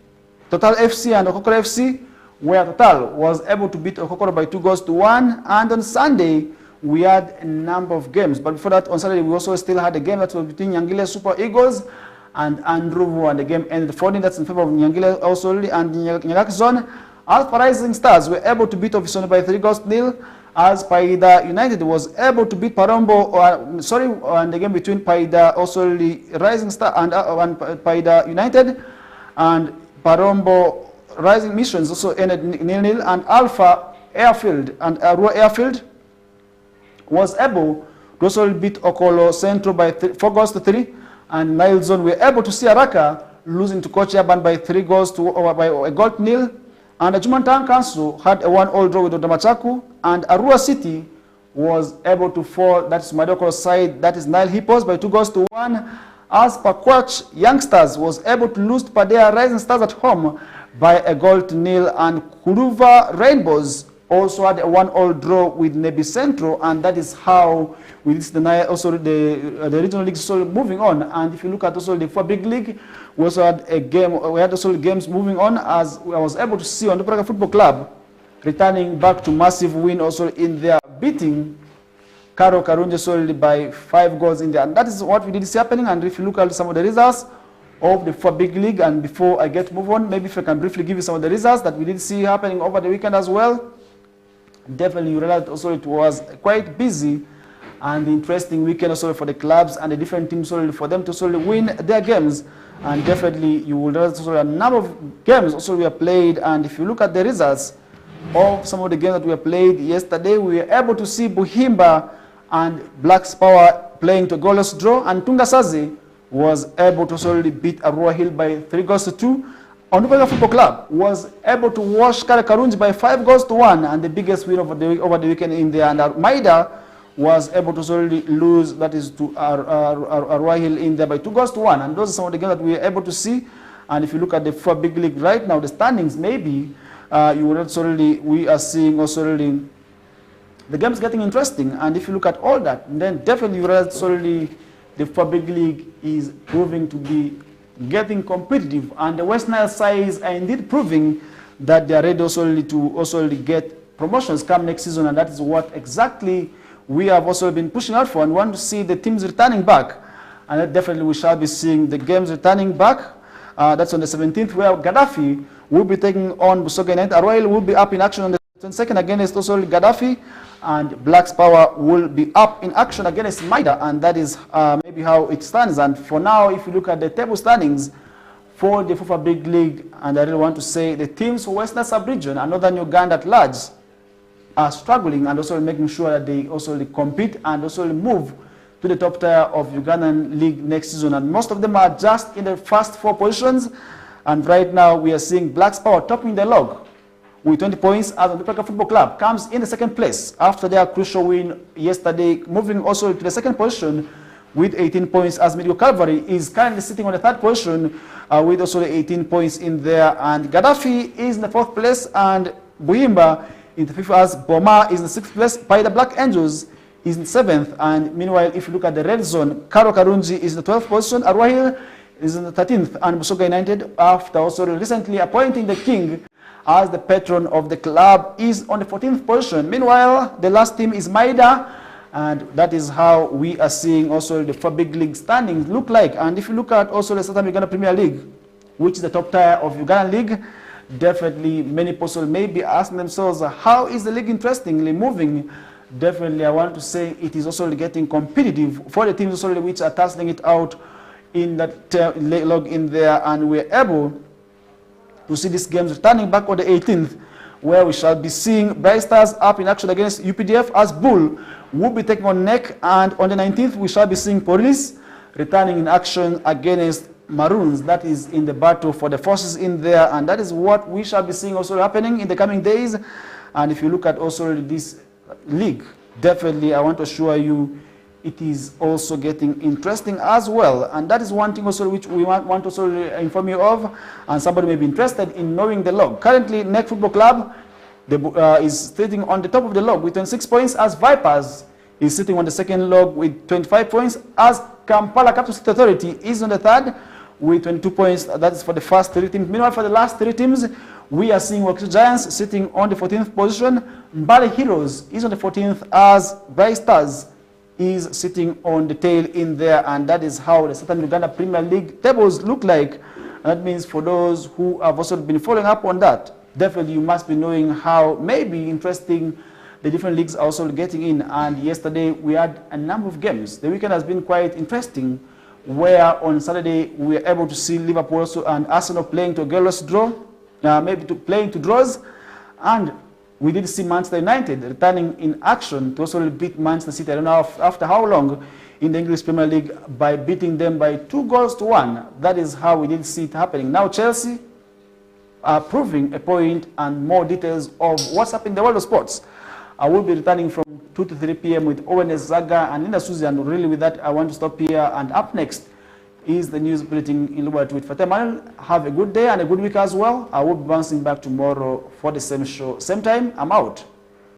Total FC and Okokolo FC, where Total was able to beat Okokolo by 2-1. And on Sunday we had a number of games, but before that on Saturday we also still had a game that was between Nyangile Super Eagles and Andruvu, and the game ended 4-0. That's in favor of Nyangile also, and Nyangak Zone. Alpha Rising Stars were able to beat Ofisone by 3-0, as Paida United was able to beat Parombo, and the game between Paida also Rising Star and Paida United, and Parombo Rising Missions also ended 0-0, and Alpha Airfield and Arua Airfield was able to also beat Okolo Centro by 4-3, and Nile Zone were able to see Araka losing to Kochi Urban by 3-0, and the Jumantan Council had a 1-1 draw with Odamachaku, and Arua City was able to fall, that's Madokolo's side, that is Nile Hippos by 2-1, as Pakwach Youngsters was able to lose to Padea Rising Stars at home by 1-0, and Kuruva Rainbows also had a 1-1 draw with Nebi Centro, and that is how we see the regional leagues also moving on. And if you look at also the 4 big league, we also had a game. We had also games moving on, as I was able to see on the Praga Football Club returning back to massive win also in their beating Karo Karunje solely by 5 goals in there, and that is what we did see happening. And if you look at some of the results of the 4 big league, and before I get to move on, maybe if I can briefly give you some of the results that we did see happening over the weekend as well. Definitely you realize also it was quite busy and interesting weekend also for the clubs and the different teams also for them to also win their games, and definitely you will realize also a number of games also we have played. And if you look at the results of some of the games that we have played yesterday, we were able to see Buhimba and Blacks Power playing to a goalless draw, and Tungasazi was able to solely beat Arua Hill by 3-2. Ondupaga Football Club was able to wash Kare Karunji by 5-1, and the biggest win over the weekend in there. And Maida was able to solely lose, that is to Arua Hill in there by 2-1. And those are some of the games that we were able to see. And if you look at the 4 big league right now, the standings, maybe you will solely, we are seeing also the games getting interesting. And if you look at all that, then definitely you realize solely the 4 big league is proving to be getting competitive, and the West Nile sides are indeed proving that they are ready also to get promotions come next season, and that is what exactly we have also been pushing out for, and want to see the teams returning back, and definitely we shall be seeing the games returning back. That's on the 17th, where Gaddafi will be taking on Busoga United. Arroyo will be up in action on the 22nd against also Gaddafi, and Blacks Power will be up in action against Maida, and that is maybe how it stands. And for now, if you look at the table standings for the FIFA Big League, and I really want to say the teams for Western Sub-Region and Northern Uganda at large are struggling, and also making sure that they also compete and also move to the top tier of Ugandan League next season. And most of them are just in the first 4 positions, and right now we are seeing Blacks Power topping the log with 20 points, as the Ondupaga Football Club comes in the 2nd place after their crucial win yesterday, moving also to the 2nd position with 18 points, as Medical Calvary is currently sitting on the third position with also 18 points in there. And Gaddafi is in the fourth place, and Buimba in the fifth, as Boma is in the sixth place. By the Black Angels is in seventh. And meanwhile, if you look at the red zone, Karo Karunji is in the 12th position. Arwahil is in the 13th. And Busoga United, after also recently appointing the king as the patron of the club, is on the 14th position. Meanwhile, the last team is Maida. And that is how we are seeing also the four big league standings look like. And if you look at also the Southern Uganda Premier League, which is the top tier of Ugandan League, definitely many people may be asking themselves, how is the league interestingly moving? Definitely, I want to say it is also getting competitive for the teams also which are tussling it out in that log in there. And we're able to see these games returning back on the 18th, where we shall be seeing Bright Stars up in action against UPDF, as Bull will be taking on NEC, and on the 19th we shall be seeing Police returning in action against Maroons. That is in the battle for the forces in there, and that is what we shall be seeing also happening in the coming days. And if you look at also this league, definitely I want to assure you it is also getting interesting as well. And that is one thing also which we want to also inform you of, and somebody may be interested in knowing the log. Currently, NEC Football Club is sitting on the top of the log with 26 points, as Vipers is sitting on the second log with 25 points, as Kampala Capital City Authority is on the third with 22 points. That is for the first three teams. Meanwhile, for the last three teams, we are seeing Wakiso Giants sitting on the 14th position. Mbale Heroes is on the 14th, as Bright Stars is sitting on the tail in there. And that is how the Southern Uganda Premier League tables look like. And that means for those who have also been following up on that, definitely you must be knowing how maybe interesting the different leagues are also getting in. And yesterday we had a number of games. The weekend has been quite interesting, where on Saturday we were able to see Liverpool also and Arsenal playing to a goalless draw, maybe playing to draws. And we did see Manchester United returning in action to also beat Manchester City, I don't know after how long, in the English Premier League, by beating them by 2-1. That is how we did see it happening. Now Chelsea are proving a point, and more details of what's happening in the world of sports. I will be returning from 2 to 3 p.m. with Owen Zaga and Linda Suzy, and really with that I want to stop here. And up next is the news bulletin in Luba with Fatima. Have a good day and a good week as well. I will be bouncing back tomorrow for the same show, same time. I'm out.